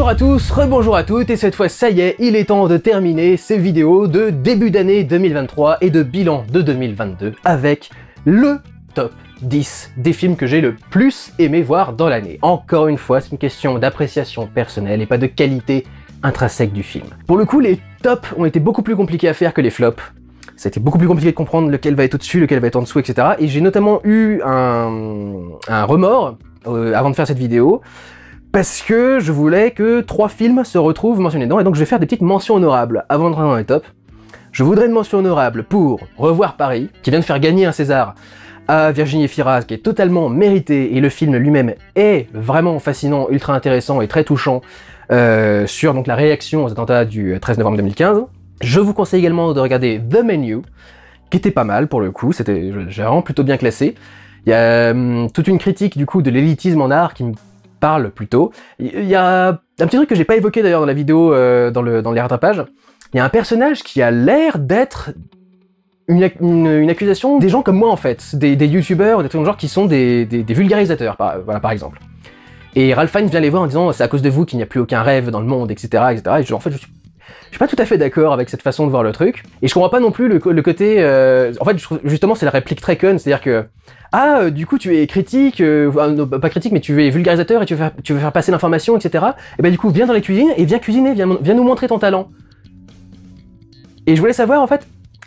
Rebonjour à tous, rebonjour à toutes, et cette fois ça y est, il est temps de terminer ces vidéos de début d'année 2023 et de bilan de 2022 avec le top 10 des films que j'ai le plus aimé voir dans l'année. Encore une fois, c'est une question d'appréciation personnelle et pas de qualité intrinsèque du film. Pour le coup, les tops ont été beaucoup plus compliqués à faire que les flops. Ça a été beaucoup plus compliqué de comprendre lequel va être au-dessus, lequel va être en dessous, etc. Et j'ai notamment eu un remords avant de faire cette vidéo, parce que je voulais que 3 films se retrouvent mentionnés dedans, et donc je vais faire des petites mentions honorables avant de rentrer dans les tops. Je voudrais une mention honorable pour Revoir Paris, qui vient de faire gagner un César à Virginie Efira, qui est totalement mérité, et le film lui-même est vraiment fascinant, ultra intéressant et très touchant sur donc, la réaction aux attentats du 13 novembre 2015. Je vous conseille également de regarder The Menu, qui était pas mal pour le coup, j'ai vraiment plutôt bien classé. Il y a toute une critique du coup de l'élitisme en art qui me parle plutôt. Il y a un petit truc que j'ai pas évoqué d'ailleurs dans la vidéo, dans les rattrapages. Il y a un personnage qui a l'air d'être une accusation des gens comme moi en fait, des youtubeurs ou des trucs genre qui sont des vulgarisateurs par exemple. Et Ralph Fiennes vient les voir en disant c'est à cause de vous qu'il n'y a plus aucun rêve dans le monde, etc. etc. Et en fait je suis pas tout à fait d'accord avec cette façon de voir le truc, et je comprends pas non plus le côté... En fait, justement, c'est la réplique très conne, c'est-à-dire que ah, du coup, tu es critique, non, pas critique, mais tu es vulgarisateur et tu veux faire passer l'information, etc. Et ben du coup, viens dans les cuisines et viens cuisiner, viens nous montrer ton talent. Et je voulais savoir, en fait,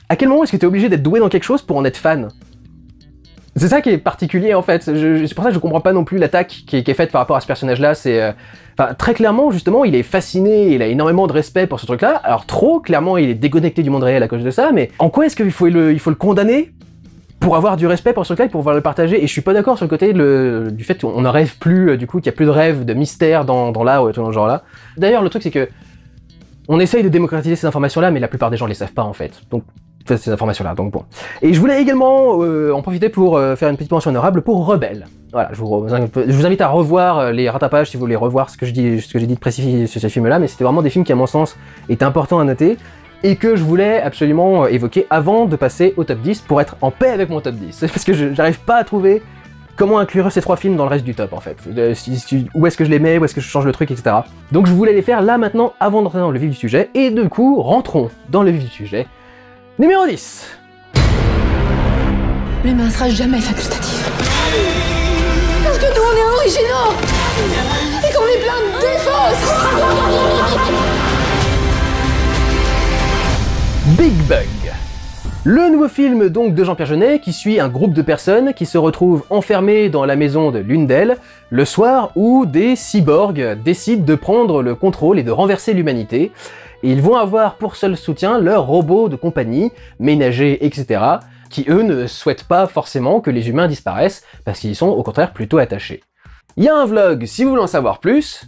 à quel moment est-ce que tu es obligé d'être doué dans quelque chose pour en être fan? C'est ça qui est particulier en fait, c'est pour ça que je comprends pas non plus l'attaque qui est faite par rapport à ce personnage-là, c'est... Enfin, très clairement, justement, il est fasciné, il a énormément de respect pour ce truc-là, alors trop, clairement, il est déconnecté du monde réel à cause de ça, mais en quoi est-ce qu'il faut le condamner pour avoir du respect pour ce truc-là et pour pouvoir le partager? Et je suis pas d'accord sur le côté du fait qu'on ne rêve plus, du coup, qu'il y a plus de rêve, de mystère dans l'art ou tout dans ce genre-là. D'ailleurs, le truc c'est que on essaye de démocratiser ces informations-là, mais la plupart des gens les savent pas en fait, donc... ces informations-là, donc bon. Et je voulais également en profiter pour faire une petite mention honorable pour Rebelle. Voilà, je vous invite à revoir les rattrapages si vous voulez revoir ce que j'ai dit de précis sur ces films-là, mais c'était vraiment des films qui, à mon sens, étaient importants à noter, et que je voulais absolument évoquer avant de passer au top 10 pour être en paix avec mon top 10. Parce que j'arrive pas à trouver comment inclure ces 3 films dans le reste du top, en fait. Où est-ce que je les mets, où est-ce que je change le truc, etc. Donc je voulais les faire là, maintenant, avant d'entrer dans le vif du sujet, et du coup, rentrons dans le vif du sujet. Numéro 10. L'humain sera jamais facultatif. Parce que nous on est originaux et qu'on est plein de défense. Big Bug. Le nouveau film donc de Jean-Pierre Jeunet qui suit un groupe de personnes qui se retrouvent enfermées dans la maison de l'une d'elles le soir où des cyborgs décident de prendre le contrôle et de renverser l'humanité. Et ils vont avoir pour seul soutien leurs robots de compagnie, ménagers, etc., qui eux ne souhaitent pas forcément que les humains disparaissent, parce qu'ils sont au contraire plutôt attachés. Il y a un vlog, si vous voulez en savoir plus.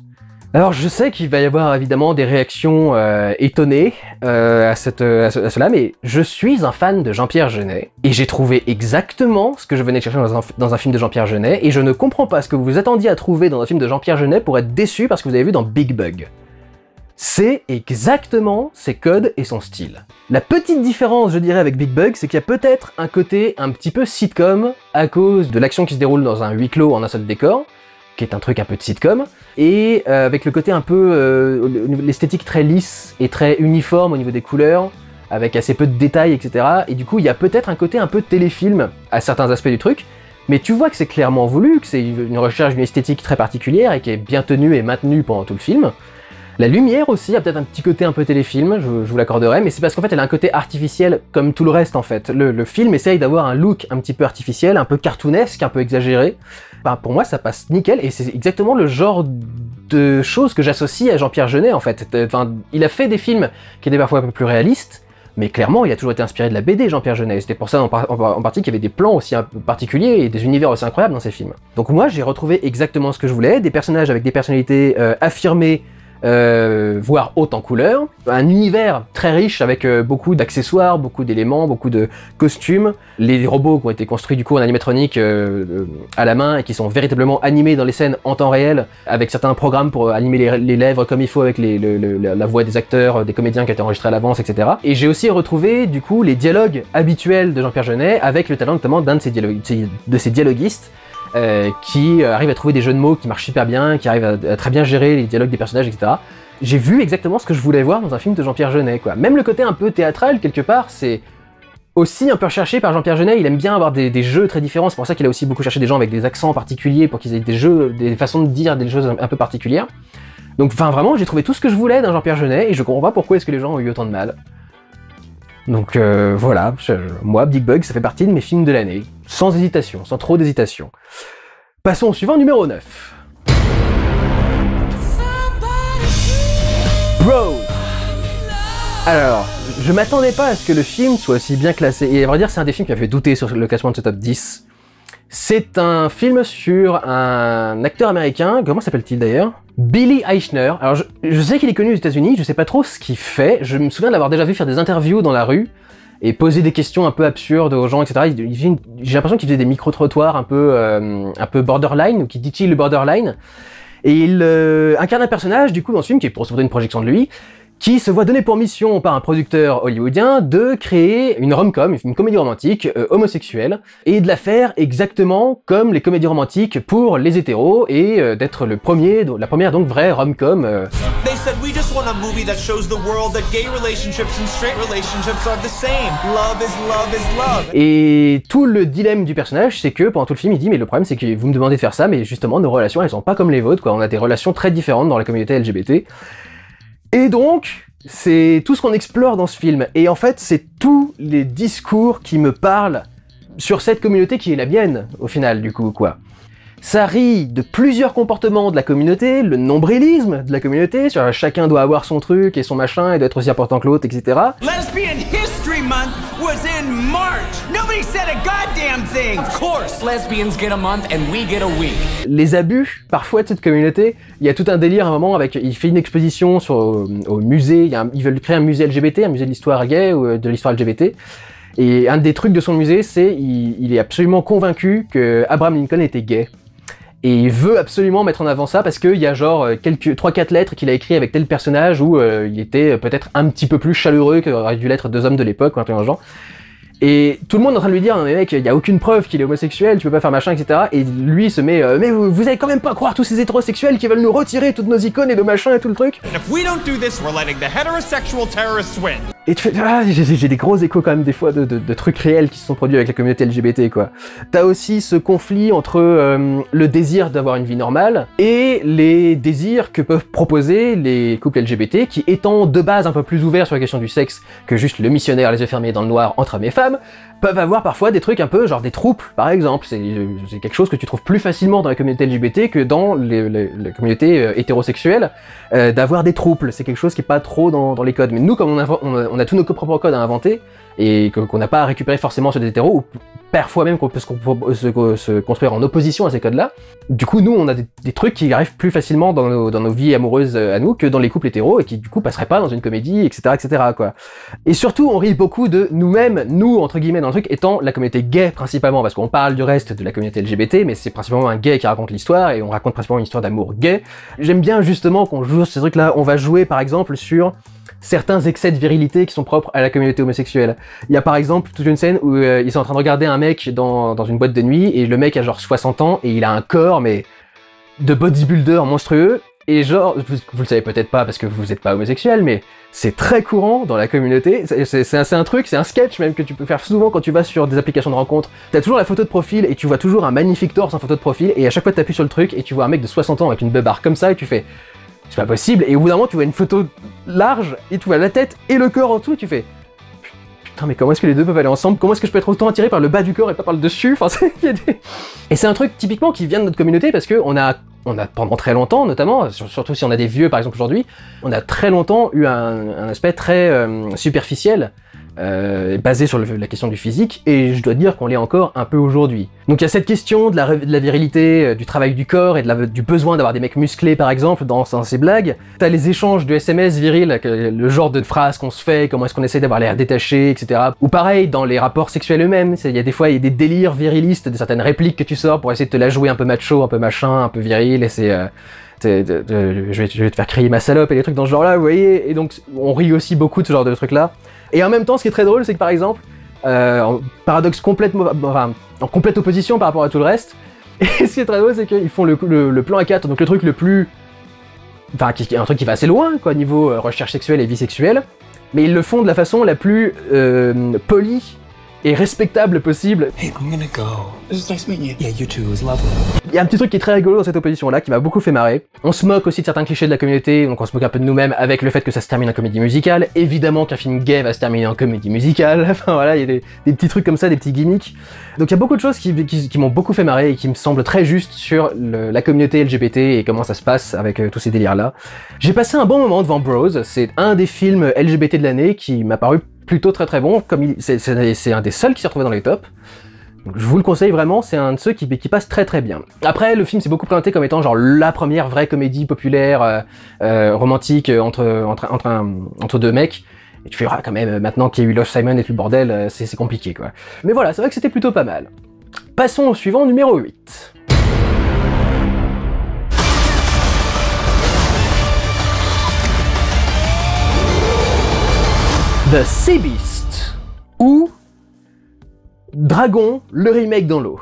Alors je sais qu'il va y avoir évidemment des réactions étonnées à cela, mais je suis un fan de Jean-Pierre Jeunet, et j'ai trouvé exactement ce que je venais chercher dans un film de Jean-Pierre Jeunet, et je ne comprends pas ce que vous vous attendiez à trouver dans un film de Jean-Pierre Jeunet pour être déçu parce que vous avez vu dans Big Bug. C'est exactement ses codes et son style. La petite différence, je dirais, avec Big Bug, c'est qu'il y a peut-être un côté un petit peu sitcom, à cause de l'action qui se déroule dans un huis clos en un seul décor, qui est un truc un peu de sitcom, et avec le côté un peu... l'esthétique très lisse et très uniforme au niveau des couleurs, avec assez peu de détails, etc. Et du coup, il y a peut-être un côté un peu téléfilm à certains aspects du truc, mais tu vois que c'est clairement voulu, que c'est une recherche d'une esthétique très particulière et qui est bien tenue et maintenue pendant tout le film. La lumière aussi a peut-être un petit côté un peu téléfilm, je vous l'accorderai, mais c'est parce qu'en fait elle a un côté artificiel comme tout le reste en fait. Le film essaye d'avoir un look un petit peu artificiel, un peu cartoonesque, un peu exagéré. Ben, pour moi ça passe nickel, et c'est exactement le genre de choses que j'associe à Jean-Pierre Jeunet en fait. Enfin, il a fait des films qui étaient parfois un peu plus réalistes, mais clairement il a toujours été inspiré de la BD Jean-Pierre Jeunet. C'était pour ça en partie qu'il y avait des plans aussi un peu particuliers et des univers aussi incroyables dans ses films. Donc moi j'ai retrouvé exactement ce que je voulais, des personnages avec des personnalités affirmées, voire haute en couleur, un univers très riche avec beaucoup d'accessoires, beaucoup d'éléments, beaucoup de costumes, les robots qui ont été construits du coup en animatronique à la main et qui sont véritablement animés dans les scènes en temps réel, avec certains programmes pour animer les lèvres comme il faut avec la voix des acteurs, des comédiens qui a été enregistrée à l'avance, etc. Et j'ai aussi retrouvé du coup les dialogues habituels de Jean-Pierre Jeunet avec le talent notamment d'un de ses dialoguistes, qui arrive à trouver des jeux de mots qui marchent super bien, qui arrive à très bien gérer les dialogues des personnages, etc. J'ai vu exactement ce que je voulais voir dans un film de Jean-Pierre Jeunet, quoi. Même le côté un peu théâtral, quelque part, c'est aussi un peu recherché par Jean-Pierre Jeunet. Il aime bien avoir des jeux très différents, c'est pour ça qu'il a aussi beaucoup cherché des gens avec des accents particuliers, pour qu'ils aient des jeux, des façons de dire des choses un peu particulières. Donc enfin vraiment, j'ai trouvé tout ce que je voulais d'un Jean-Pierre Jeunet, et je comprends pas pourquoi est-ce que les gens ont eu autant de mal. Donc voilà, moi, Big Bug, ça fait partie de mes films de l'année, sans hésitation, sans trop d'hésitation. Passons au suivant, numéro 9. Bro! Alors, je m'attendais pas à ce que le film soit aussi bien classé, et à vrai dire, c'est un des films qui m'a fait douter sur le classement de ce top 10. C'est un film sur un acteur américain, comment s'appelle-t-il d'ailleurs? Billy Eichner. Alors je sais qu'il est connu aux États-Unis, je sais pas trop ce qu'il fait, je me souviens de l'avoir déjà vu faire des interviews dans la rue, et poser des questions un peu absurdes aux gens, etc. J'ai l'impression qu'il faisait des micro-trottoirs un peu borderline, ou qui dit-il le borderline. Et il incarne un personnage, du coup, dans ce film, qui est pour se une projection de lui, qui se voit donner pour mission par un producteur hollywoodien de créer une rom-com, une comédie romantique homosexuelle, et de la faire exactement comme les comédies romantiques pour les hétéros, et d'être la première donc vraie rom-com. They said we just want a movie that shows the world that gay relationships and straight relationships are the same. Love is love is love. Et tout le dilemme du personnage, c'est que pendant tout le film, il dit mais le problème c'est que vous me demandez de faire ça, mais justement nos relations elles sont pas comme les vôtres, quoi. On a des relations très différentes dans la communauté LGBT. Et donc, c'est tout ce qu'on explore dans ce film. Et en fait, c'est tous les discours qui me parlent sur cette communauté qui est la mienne, au final, du coup, quoi. Ça rit de plusieurs comportements de la communauté, le nombrilisme de la communauté, sur chacun doit avoir son truc et son machin, et doit être aussi important que l'autre, etc. Lesbian History Month was in March. Nobody said a goddamn thing. Of course, lesbians get a month and we get a week. Les abus, parfois, de cette communauté, il y a tout un délire à un moment avec, il fait une exposition au musée, ils veulent créer un musée LGBT, un musée de l'histoire gay ou de l'histoire LGBT. Et un des trucs de son musée, c'est il est absolument convaincu que Abraham Lincoln était gay. Et il veut absolument mettre en avant ça parce qu'il y a genre 3-4 lettres qu'il a écrit avec tel personnage où il était peut-être un petit peu plus chaleureux qu'aurait dû l'être deux hommes de l'époque ou un truc dans le genre. Et tout le monde est en train de lui dire, non mais mec, il y a aucune preuve qu'il est homosexuel, tu peux pas faire machin, etc. Et lui il se met, mais vous allez quand même pas croire tous ces hétérosexuels qui veulent nous retirer toutes nos icônes et nos machins et tout le truc. And if we don't do this, we're letting the heterosexual terrorists win. Et tu fais, ah, j'ai des gros échos quand même des fois de trucs réels qui se sont produits avec la communauté LGBT, quoi. T'as aussi ce conflit entre le désir d'avoir une vie normale et les désirs que peuvent proposer les couples LGBT qui, étant de base un peu plus ouverts sur la question du sexe que juste le missionnaire les yeux fermés dans le noir entre hommes et femmes, peuvent avoir parfois des trucs un peu genre des troupes, par exemple. C'est quelque chose que tu trouves plus facilement dans la communauté LGBT que dans les communautés hétérosexuelles, d'avoir des troupes. C'est quelque chose qui est pas trop dans les codes. Mais nous, comme on a tous nos propres codes à inventer, et qu'on n'a pas à récupérer forcément sur des hétéros, ou parfois même qu'on peut se construire en opposition à ces codes-là. Du coup, nous, on a des trucs qui arrivent plus facilement dans nos vies amoureuses à nous que dans les couples hétéros, et qui du coup passeraient pas dans une comédie, etc., etc., quoi. Et surtout, on rit beaucoup de nous-mêmes, nous, entre guillemets, dans le truc, étant la communauté gay principalement, parce qu'on parle du reste de la communauté LGBT, mais c'est principalement un gay qui raconte l'histoire, et on raconte principalement une histoire d'amour gay. J'aime bien justement qu'on joue sur ces trucs-là. On va jouer, par exemple, sur certains excès de virilité qui sont propres à la communauté homosexuelle. Il y a par exemple toute une scène où ils sont en train de regarder un mec dans une boîte de nuit, et le mec a genre 60 ans, et il a un corps, mais de bodybuilder monstrueux, et genre, vous le savez peut-être pas parce que vous êtes pas homosexuel, mais c'est très courant dans la communauté, c'est un truc, c'est un sketch même que tu peux faire souvent quand tu vas sur des applications de rencontres. T'as toujours la photo de profil, et tu vois toujours un magnifique torse en photo de profil, et à chaque fois t'appuies sur le truc, et tu vois un mec de 60 ans avec une beubare comme ça, et tu fais... c'est pas possible, et au bout d'un moment tu vois une photo large, et tu vois la tête et le corps en dessous, et tu fais putain mais comment est-ce que les deux peuvent aller ensemble? Comment est-ce que je peux être autant attiré par le bas du corps et pas par le dessus? Enfin, et c'est un truc typiquement qui vient de notre communauté, parce que on a pendant très longtemps, notamment, surtout si on a des vieux par exemple aujourd'hui, on a très longtemps eu un aspect très superficiel, basé sur la question du physique, et je dois dire qu'on l'est encore un peu aujourd'hui. Donc il y a cette question de la virilité, du travail du corps, et du besoin d'avoir des mecs musclés par exemple dans ces blagues. T'as les échanges de SMS virils, le genre de phrases qu'on se fait, comment est-ce qu'on essaie d'avoir l'air détaché, etc. Ou pareil, dans les rapports sexuels eux-mêmes, il y a des fois des délires virilistes, de certaines répliques que tu sors pour essayer de te la jouer un peu macho, un peu machin, un peu viril, et c'est... je vais te faire crier ma salope et des trucs dans ce genre-là, vous voyez, et donc on rit aussi beaucoup de ce genre de trucs-là. Et en même temps, ce qui est très drôle, c'est que par exemple, paradoxe complètement, en complète opposition par rapport à tout le reste, Et ce qui est très drôle, c'est qu'ils font le plan A4, donc le truc le plus... Enfin, un truc qui va assez loin, quoi, niveau recherche sexuelle et vie sexuelle, mais ils le font de la façon la plus polie et respectable possible. Hey, I'm gonna go. This is nice meeting you. Yeah, you too. It was lovely. Il y a un petit truc qui est très rigolo dans cette opposition-là, qui m'a beaucoup fait marrer. On se moque aussi de certains clichés de la communauté, donc on se moque un peu de nous-mêmes avec le fait que ça se termine en comédie musicale. Évidemment qu'un film gay va se terminer en comédie musicale. Enfin voilà, il y a des petits trucs comme ça, des petits gimmicks. Donc il y a beaucoup de choses qui m'ont beaucoup fait marrer et qui me semblent très justes sur la communauté LGBT et comment ça se passe avec tous ces délires-là. J'ai passé un bon moment devant Bros, c'est un des films LGBT de l'année qui m'a paru plutôt très bon, comme c'est un des seuls qui s'est retrouvé dans les tops. Donc, je vous le conseille vraiment, c'est un de ceux qui passe très bien. Après, le film s'est beaucoup présenté comme étant genre la première vraie comédie populaire, romantique entre deux mecs. Et tu feras quand même, maintenant qu'il y a eu Love Simon et tout le bordel, c'est compliqué quoi. Mais voilà, c'est vrai que c'était plutôt pas mal. Passons au suivant, numéro 8. The Sea Beast, ou Dragon, le remake dans l'eau.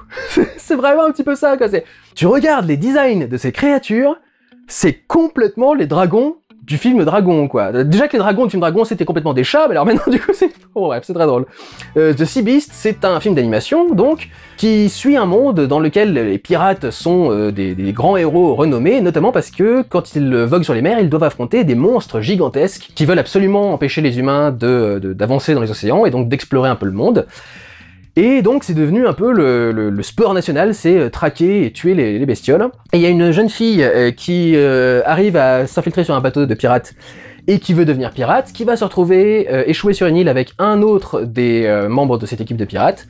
C'est vraiment un petit peu ça, quoi. Tu regardes les designs de ces créatures, c'est complètement les dragons du film Dragon, quoi. Déjà que les dragons du film Dragon, c'était complètement des chats, mais alors maintenant, du coup, c'est... Bon, bref, c'est très drôle. The Sea Beast, c'est un film d'animation, donc, qui suit un monde dans lequel les pirates sont des grands héros renommés, notamment parce que, quand ils voguent sur les mers, ils doivent affronter des monstres gigantesques qui veulent absolument empêcher les humains d'avancer dans les océans, et donc d'explorer un peu le monde. Et donc c'est devenu un peu le sport national, c'est traquer et tuer les bestioles. Et il y a une jeune fille qui arrive à s'infiltrer sur un bateau de pirates et qui veut devenir pirate, qui va se retrouver échouée sur une île avec un autre des membres de cette équipe de pirates,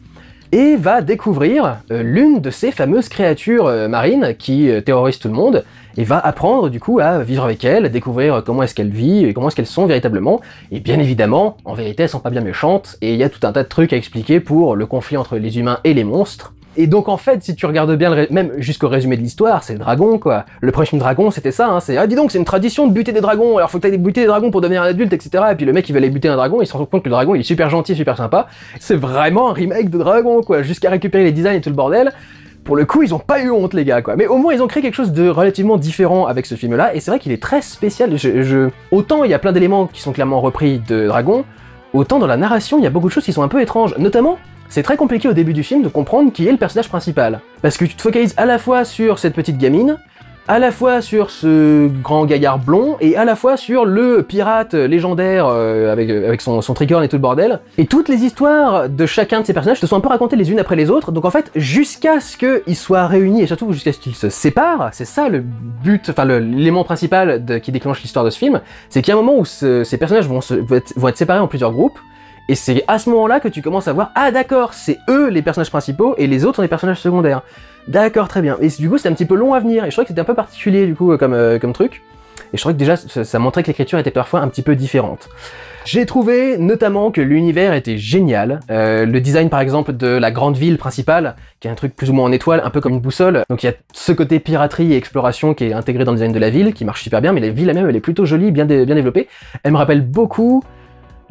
et va découvrir l'une de ces fameuses créatures marines qui terrorisent tout le monde, et va apprendre du coup à vivre avec elles, découvrir comment est-ce qu'elles vivent et comment est-ce qu'elles sont véritablement. Et bien évidemment, en vérité, elles sont pas bien méchantes, et il y a tout un tas de trucs à expliquer pour le conflit entre les humains et les monstres. Et donc en fait, si tu regardes bien, même jusqu'au résumé de l'histoire, c'est le dragon quoi. Le premier film Dragon, c'était ça, hein, c'est « Ah dis donc, c'est une tradition de buter des dragons, alors faut que t'ailles buter des dragons pour devenir un adulte, etc. » Et puis le mec il va aller buter un dragon, il se rend compte que le dragon il est super gentil, super sympa. C'est vraiment un remake de Dragon quoi, jusqu'à récupérer les designs et tout le bordel. Pour le coup, ils ont pas eu honte les gars quoi, mais au moins ils ont créé quelque chose de relativement différent avec ce film là, et c'est vrai qu'il est très spécial. Autant il y a plein d'éléments qui sont clairement repris de Dragon, autant dans la narration il y a beaucoup de choses qui sont un peu étranges, notamment c'est très compliqué au début du film de comprendre qui est le personnage principal, parce que tu te focalises à la fois sur cette petite gamine, à la fois sur ce grand gaillard blond, et à la fois sur le pirate légendaire avec son tricorne et tout le bordel. Et toutes les histoires de chacun de ces personnages te sont un peu racontées les unes après les autres, donc en fait, jusqu'à ce qu'ils soient réunis, et surtout jusqu'à ce qu'ils se séparent, c'est ça le but, enfin l'élément principal qui déclenche l'histoire de ce film, c'est qu'il y a un moment où ces personnages vont être séparés en plusieurs groupes, et c'est à ce moment-là que tu commences à voir, ah d'accord, c'est eux les personnages principaux, et les autres sont des personnages secondaires. D'accord, très bien. Et du coup, c'était un petit peu long à venir, et je trouvais que c'était un peu particulier, du coup, comme truc. Et je trouvais que déjà, ça montrait que l'écriture était parfois un petit peu différente. J'ai trouvé, notamment, que l'univers était génial. Le design, par exemple, de la grande ville principale, qui est un truc plus ou moins en étoile, un peu comme une boussole. Donc il y a ce côté piraterie et exploration qui est intégré dans le design de la ville, qui marche super bien, mais la ville elle-même, elle est plutôt jolie, bien développée. Elle me rappelle beaucoup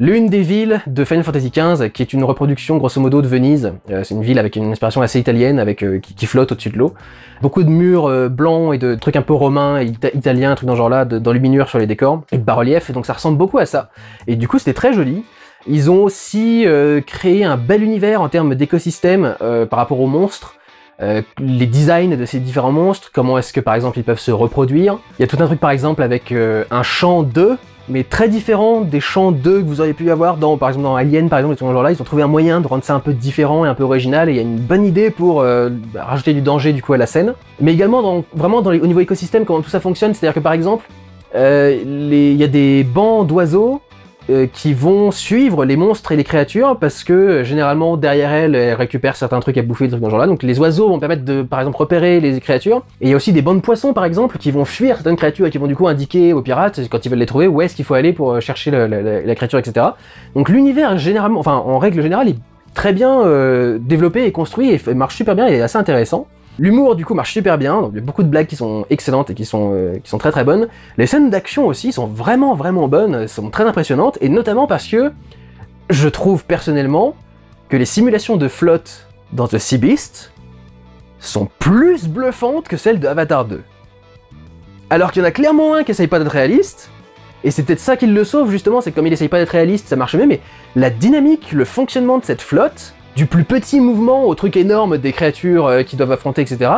l'une des villes de Final Fantasy XV, qui est une reproduction grosso modo de Venise. C'est une ville avec une inspiration assez italienne, qui flotte au-dessus de l'eau. Beaucoup de murs blancs et de trucs un peu romains et italiens, trucs dans ce genre-là, d'enluminures sur les décors, et de bas-reliefs, et donc ça ressemble beaucoup à ça. Et du coup c'était très joli. Ils ont aussi créé un bel univers en termes d'écosystème par rapport aux monstres. Les designs de ces différents monstres, comment est-ce que par exemple ils peuvent se reproduire. Il y a tout un truc par exemple avec un champ d'œufs, mais très différent des champs d'œufs que vous auriez pu avoir par exemple dans Alien par exemple, et tout ce genre-là. Ils ont trouvé un moyen de rendre ça un peu différent et un peu original, et il y a une bonne idée pour rajouter du danger du coup à la scène. Mais également au niveau écosystème, comment tout ça fonctionne, c'est-à-dire que par exemple, il y a des bancs d'oiseaux qui vont suivre les monstres et les créatures, parce que généralement derrière elles récupèrent certains trucs à bouffer, des trucs dans ce genre-là. Donc les oiseaux vont permettre de, par exemple, repérer les créatures. Et il y a aussi des bancs de poissons, par exemple, qui vont fuir certaines créatures et qui vont du coup indiquer aux pirates, quand ils veulent les trouver, où est-ce qu'il faut aller pour chercher la créature, etc. Donc l'univers, généralement, enfin en règle générale, est très bien développé et construit, et marche super bien et est assez intéressant. L'humour du coup marche super bien, donc il y a beaucoup de blagues qui sont excellentes et qui sont très très bonnes. Les scènes d'action aussi sont vraiment bonnes, sont très impressionnantes, et notamment parce que je trouve personnellement que les simulations de flotte dans The Sea Beast sont plus bluffantes que celles de Avatar 2. Alors qu'il y en a clairement un qui essaye pas d'être réaliste, et c'est peut-être ça qui le sauve justement, c'est que comme il essaye pas d'être réaliste, ça marche mieux, mais la dynamique, le fonctionnement de cette flotte, du plus petit mouvement au truc énorme des créatures qui doivent affronter, etc.,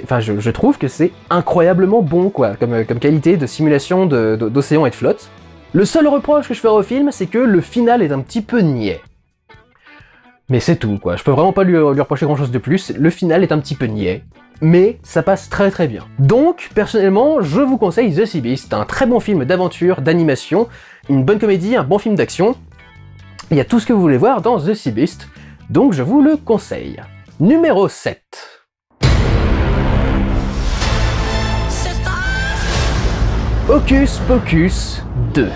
enfin, je trouve que c'est incroyablement bon, quoi, comme qualité de simulation d'océan et de flotte. Le seul reproche que je ferai au film, c'est que le final est un petit peu niais. Mais c'est tout, quoi. Je peux vraiment pas lui reprocher grand chose de plus. Le final est un petit peu niais, mais ça passe très très bien. Donc, personnellement, je vous conseille The Sea Beast, un très bon film d'aventure, d'animation, une bonne comédie, un bon film d'action. Il y a tout ce que vous voulez voir dans The Sea Beast, donc je vous le conseille. Numéro 7. Hocus Pocus 2.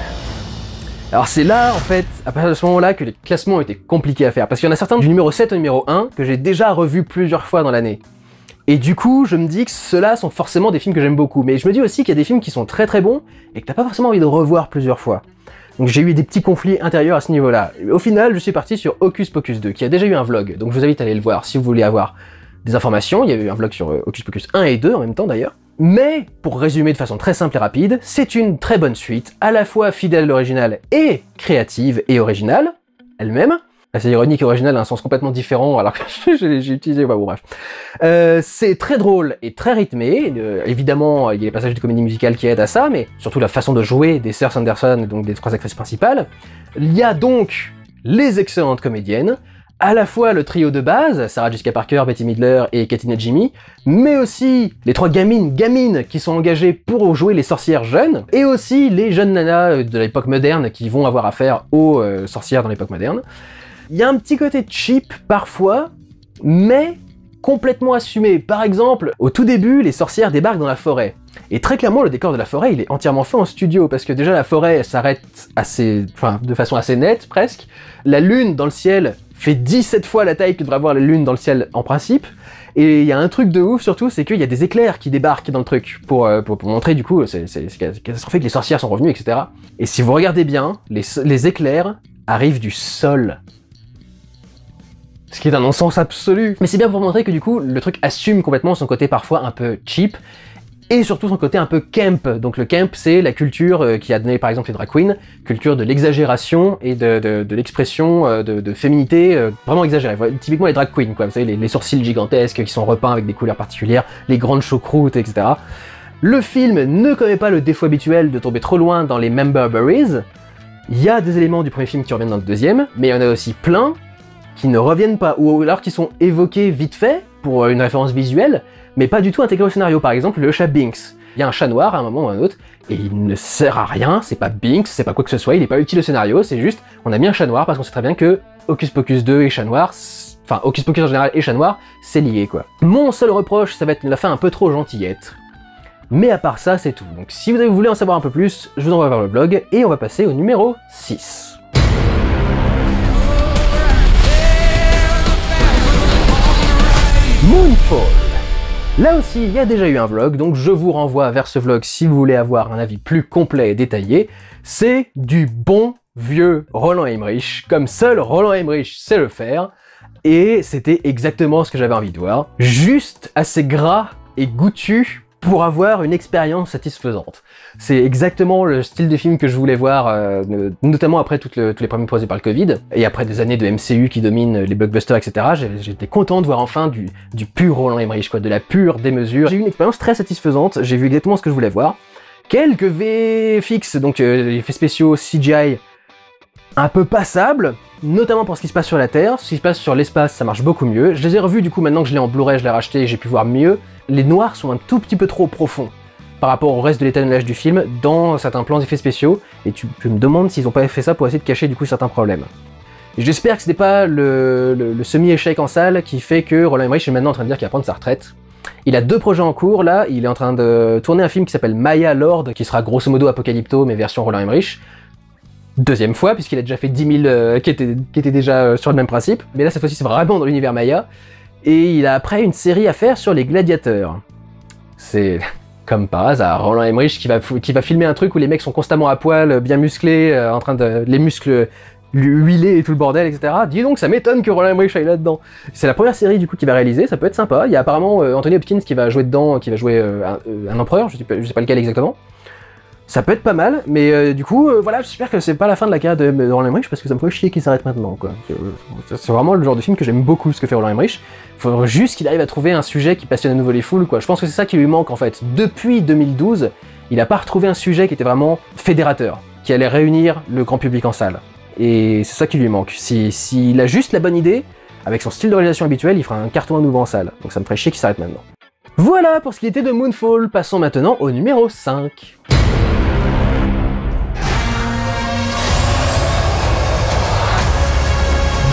Alors c'est là, en fait, à partir de ce moment-là, que les classements étaient compliqués à faire, parce qu'il y en a certains du numéro 7 au numéro 1 que j'ai déjà revus plusieurs fois dans l'année. Et du coup, je me dis que ceux-là sont forcément des films que j'aime beaucoup, mais je me dis aussi qu'il y a des films qui sont très très bons, et que t'as pas forcément envie de revoir plusieurs fois. Donc j'ai eu des petits conflits intérieurs à ce niveau-là. Au final, je suis parti sur Hocus Pocus 2, qui a déjà eu un vlog, donc je vous invite à aller le voir si vous voulez avoir des informations. Il y a eu un vlog sur Hocus Pocus 1 et 2 en même temps d'ailleurs. Mais, pour résumer de façon très simple et rapide, c'est une très bonne suite, à la fois fidèle à l'original et créative et originale, elle-même. C'est ironique et original a un sens complètement différent, alors que j'ai utilisé... Ouais, bon, bref. C'est très drôle et très rythmé. Évidemment, il y a les passages de comédie musicale qui aident à ça, mais surtout la façon de jouer des sœurs Sanderson, donc des 3 actrices principales. Il y a donc les excellentes comédiennes, à la fois le trio de base, Sarah Jessica Parker, Bette Midler et Katy Najimy, mais aussi les 3 gamines qui sont engagées pour jouer les sorcières jeunes, et aussi les jeunes nanas de l'époque moderne qui vont avoir affaire aux sorcières dans l'époque moderne. Il y a un petit côté cheap parfois, mais complètement assumé. Par exemple, au tout début, les sorcières débarquent dans la forêt. Et très clairement, le décor de la forêt, il est entièrement fait en studio, parce que déjà la forêt s'arrête de façon assez nette, presque. La lune dans le ciel fait 17 fois la taille que devrait avoir la lune dans le ciel en principe. Et il y a un truc de ouf surtout, c'est qu'il y a des éclairs qui débarquent dans le truc, pour montrer du coup, c'est catastrophique, les sorcières sont revenues, etc. Et si vous regardez bien, les éclairs arrivent du sol. Ce qui est un non-sens absolu. Mais c'est bien pour montrer que du coup, le truc assume complètement son côté parfois un peu cheap, et surtout son côté un peu camp. Donc le camp, c'est la culture qui a donné par exemple les drag queens, culture de l'exagération et de l'expression de féminité vraiment exagérée. Typiquement les drag queens, quoi. Vous savez, les sourcils gigantesques qui sont repeints avec des couleurs particulières, les grandes choucroutes, etc. Le film ne commet pas le défaut habituel de tomber trop loin dans les memberberries. Il y a des éléments du premier film qui reviennent dans le deuxième, mais il y en a aussi plein qui ne reviennent pas, ou alors qui sont évoqués vite fait, pour une référence visuelle, mais pas du tout intégrés au scénario. Par exemple, le chat Binks. Il y a un chat noir à un moment ou à un autre, et il ne sert à rien, c'est pas Binks, c'est pas quoi que ce soit, il est pas utile au scénario, c'est juste, on a mis un chat noir parce qu'on sait très bien que Hocus Pocus 2 et chat noir, enfin Hocus Pocus en général et chat noir, c'est lié quoi. Mon seul reproche, ça va être la fin un peu trop gentillette. Mais à part ça, c'est tout. Donc si vous voulez en savoir un peu plus, je vous envoie vers le blog, et on va passer au numéro 6. Moonfall. Là aussi, il y a déjà eu un vlog, donc je vous renvoie vers ce vlog si vous voulez avoir un avis plus complet et détaillé. C'est du bon vieux Roland Emmerich, comme seul Roland Emmerich sait le faire, et c'était exactement ce que j'avais envie de voir. Juste assez gras et goûtu pour avoir une expérience satisfaisante. C'est exactement le style de film que je voulais voir, notamment après tous les problèmes posés par le Covid, et après des années de MCU qui dominent les blockbusters, etc. J'étais content de voir enfin du pur Roland Emmerich, quoi, de la pure démesure. J'ai eu une expérience très satisfaisante, j'ai vu exactement ce que je voulais voir. Quelques VFX, donc effets spéciaux CGI, un peu passables, notamment pour ce qui se passe sur la Terre. Ce qui se passe sur l'espace, ça marche beaucoup mieux. Je les ai revus du coup, maintenant que je l'ai en Blu-ray, je l'ai racheté, j'ai pu voir mieux. Les noirs sont un tout petit peu trop profonds par rapport au reste de l'étalonnage du film dans certains plans d'effets spéciaux, et je me demande s'ils n'ont pas fait ça pour essayer de cacher du coup certains problèmes. J'espère que ce n'est pas le semi-échec en salle qui fait que Roland Emmerich est maintenant en train de dire qu'il va prendre sa retraite. Il a 2 projets en cours là, il est en train de tourner un film qui s'appelle Maya Lord, qui sera grosso modo Apocalypto mais version Roland Emmerich. Deuxième fois, puisqu'il a déjà fait 10 000 qui étaient déjà sur le même principe, mais là cette fois-ci c'est vraiment dans l'univers Maya. Et il a après une série à faire sur les gladiateurs. C'est comme par hasard, Roland Emmerich qui va filmer un truc où les mecs sont constamment à poil, bien musclés, en train de... les muscles huilé et tout le bordel, etc. Dis donc, ça m'étonne que Roland Emmerich aille là-dedans. C'est la première série du coup qu'il va réaliser, ça peut être sympa. Il y a apparemment Anthony Hopkins qui va jouer dedans, qui va jouer un empereur, je sais pas lequel exactement. Ça peut être pas mal, mais du coup, voilà, j'espère que c'est pas la fin de la carrière de Roland Emmerich, parce que ça me ferait chier qu'il s'arrête maintenant, quoi. C'est vraiment le genre de film que j'aime beaucoup, ce que fait Roland Emmerich. Il faudrait juste qu'il arrive à trouver un sujet qui passionne à nouveau les foules, quoi. Je pense que c'est ça qui lui manque, en fait. Depuis 2012, il a pas retrouvé un sujet qui était vraiment fédérateur, qui allait réunir le grand public en salle. Et c'est ça qui lui manque. S'il a juste la bonne idée, avec son style de réalisation habituel, il fera un carton à nouveau en salle. Donc ça me ferait chier qu'il s'arrête maintenant. Voilà pour ce qui était de Moonfall, passons maintenant au numéro 5.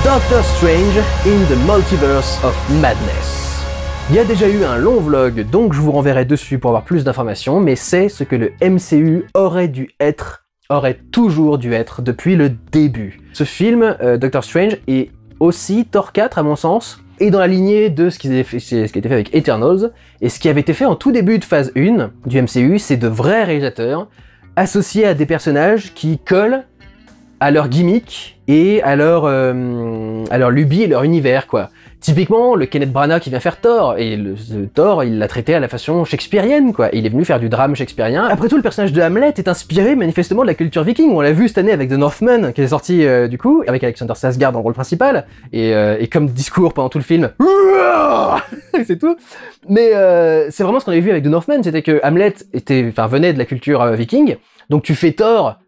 Doctor Strange in the Multiverse of Madness. Il y a déjà eu un long vlog, donc je vous renverrai dessus pour avoir plus d'informations, mais c'est ce que le MCU aurait toujours dû être depuis le début. Ce film, Doctor Strange, est aussi Thor 4 à mon sens, et dans la lignée de ce qui a été fait avec Eternals, et ce qui avait été fait en tout début de phase 1 du MCU, c'est de vrais réalisateurs associés à des personnages qui collent à leur gimmick et à leur lubie et leur univers, quoi. Typiquement, le Kenneth Branagh qui vient faire Thor, et Thor, il l'a traité à la façon shakespearienne, quoi. Il est venu faire du drame shakespearien. Après tout, le personnage de Hamlet est inspiré manifestement de la culture viking. On l'a vu cette année avec The Northman, qui est sorti du coup, avec Alexander Skarsgård dans le rôle principal, et comme discours pendant tout le film, c'est tout. Mais c'est vraiment ce qu'on avait vu avec The Northman, c'était que Hamlet venait de la culture viking, donc tu fais Thor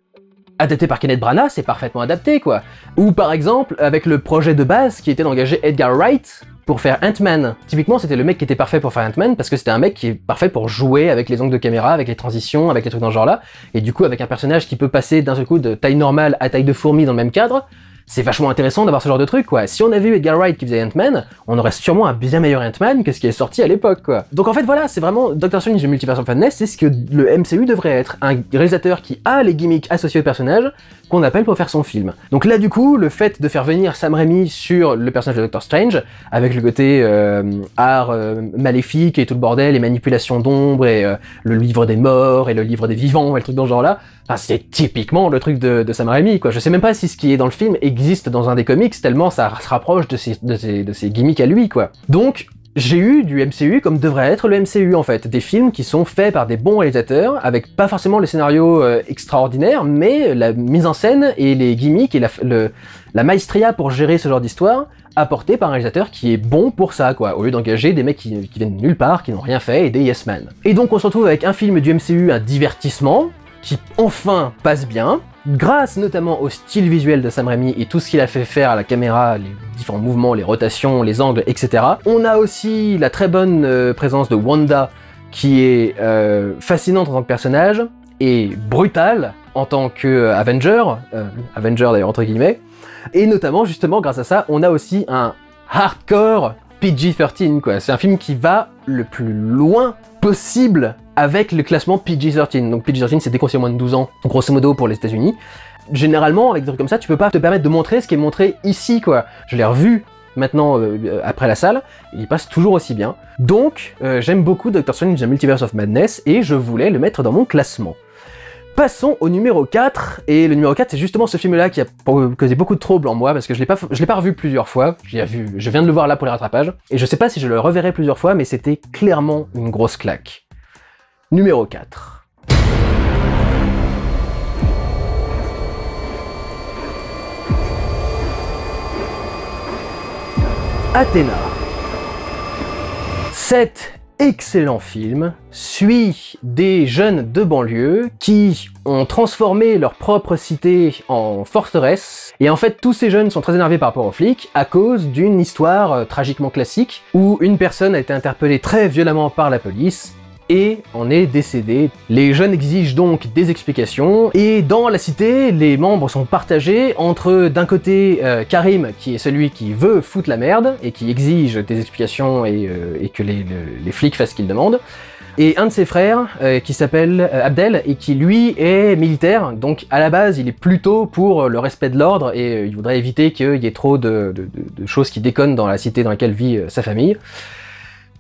adapté par Kenneth Branagh, c'est parfaitement adapté, quoi. Ou par exemple, avec le projet de base qui était d'engager Edgar Wright pour faire Ant-Man. Typiquement, c'était le mec qui était parfait pour faire Ant-Man, parce que c'était un mec qui est parfait pour jouer avec les angles de caméra, avec les transitions, avec les trucs dans ce genre-là, et du coup, avec un personnage qui peut passer d'un seul coup de taille normale à taille de fourmi dans le même cadre, c'est vachement intéressant d'avoir ce genre de truc, quoi. Si on avait eu Edgar Wright qui faisait Ant-Man, on aurait sûrement un bien meilleur Ant-Man que ce qui est sorti à l'époque, quoi. Donc en fait, voilà, c'est vraiment Doctor Strange in the Multiverse of Madness, c'est ce que le MCU devrait être. Un réalisateur qui a les gimmicks associés au personnage, qu'on appelle pour faire son film. Donc là, du coup, le fait de faire venir Sam Raimi sur le personnage de Doctor Strange, avec le côté art maléfique et tout le bordel, et manipulation d'ombre, et le livre des morts, et le livre des vivants, et le truc dans ce genre-là, enfin, c'est typiquement le truc de Sam Raimi, quoi. Je sais même pas si ce qui est dans le film existe dans un des comics, tellement ça se rapproche de ses gimmicks à lui, quoi. Donc, j'ai eu du MCU comme devrait être le MCU, en fait. Des films qui sont faits par des bons réalisateurs, avec pas forcément le scénario extraordinaire, mais la mise en scène et les gimmicks et la maestria pour gérer ce genre d'histoire, apportée par un réalisateur qui est bon pour ça, quoi, au lieu d'engager des mecs qui viennent de nulle part, qui n'ont rien fait, et des yes man. Et donc on se retrouve avec un film du MCU, un divertissement, qui enfin passe bien, grâce notamment au style visuel de Sam Raimi et tout ce qu'il a fait faire à la caméra, les différents mouvements, les rotations, les angles, etc. On a aussi la très bonne présence de Wanda, qui est fascinante en tant que personnage, et brutale en tant que Avenger d'ailleurs entre guillemets, et notamment justement grâce à ça, on a aussi un hardcore PG-13, quoi. C'est un film qui va le plus loin possible avec le classement PG-13. Donc PG-13, c'est déconseillé moins de 12 ans, grosso modo pour les États-Unis. Généralement, avec des trucs comme ça, tu peux pas te permettre de montrer ce qui est montré ici, quoi. Je l'ai revu maintenant après la salle, il passe toujours aussi bien. Donc, j'aime beaucoup Doctor Strange in the Multiverse of Madness et je voulais le mettre dans mon classement. Passons au numéro 4, et le numéro 4 c'est justement ce film-là qui a causé beaucoup de troubles en moi, parce que je l'ai pas revu plusieurs fois, je viens de le voir là pour les rattrapages, et je sais pas si je le reverrai plusieurs fois, mais c'était clairement une grosse claque. Numéro 4. Athéna. Cet excellent film suit des jeunes de banlieue qui ont transformé leur propre cité en forteresse, et en fait tous ces jeunes sont très énervés par rapport aux flics à cause d'une histoire tragiquement classique où une personne a été interpellée très violemment par la police et en est décédé. Les jeunes exigent donc des explications, et dans la cité, les membres sont partagés entre, d'un côté, Karim, qui est celui qui veut foutre la merde, et qui exige des explications et que les flics fassent ce qu'ils demandent, et un de ses frères, qui s'appelle Abdel, et qui lui est militaire, donc à la base il est plutôt pour le respect de l'ordre, et il voudrait éviter qu'il y ait trop de choses qui déconnent dans la cité dans laquelle vit sa famille.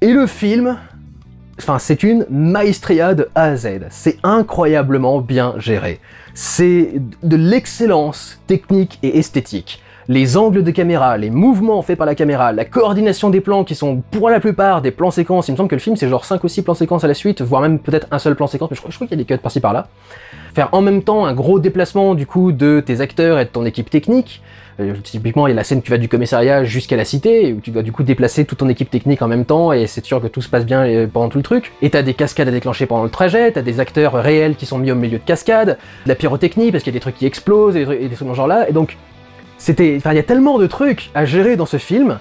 Et le film enfin, c'est une maestria de A à Z. C'est incroyablement bien géré. C'est de l'excellence technique et esthétique. Les angles de caméra, les mouvements faits par la caméra, la coordination des plans qui sont pour la plupart des plans séquences. Il me semble que le film c'est genre 5 ou 6 plans séquences à la suite, voire même peut-être un seul plan séquence, mais je crois qu'il y a des cuts par-ci par-là. Faire en même temps un gros déplacement du coup de tes acteurs et de ton équipe technique. Typiquement, il y a la scène où tu vas du commissariat jusqu'à la cité, où tu dois du coup déplacer toute ton équipe technique en même temps, et c'est sûr que tout se passe bien pendant tout le truc. Et t'as des cascades à déclencher pendant le trajet, t'as des acteurs réels qui sont mis au milieu de cascades, de la pyrotechnie, parce qu'il y a des trucs qui explosent, et des trucs dans ce genre-là, et donc, il y a tellement de trucs à gérer dans ce film,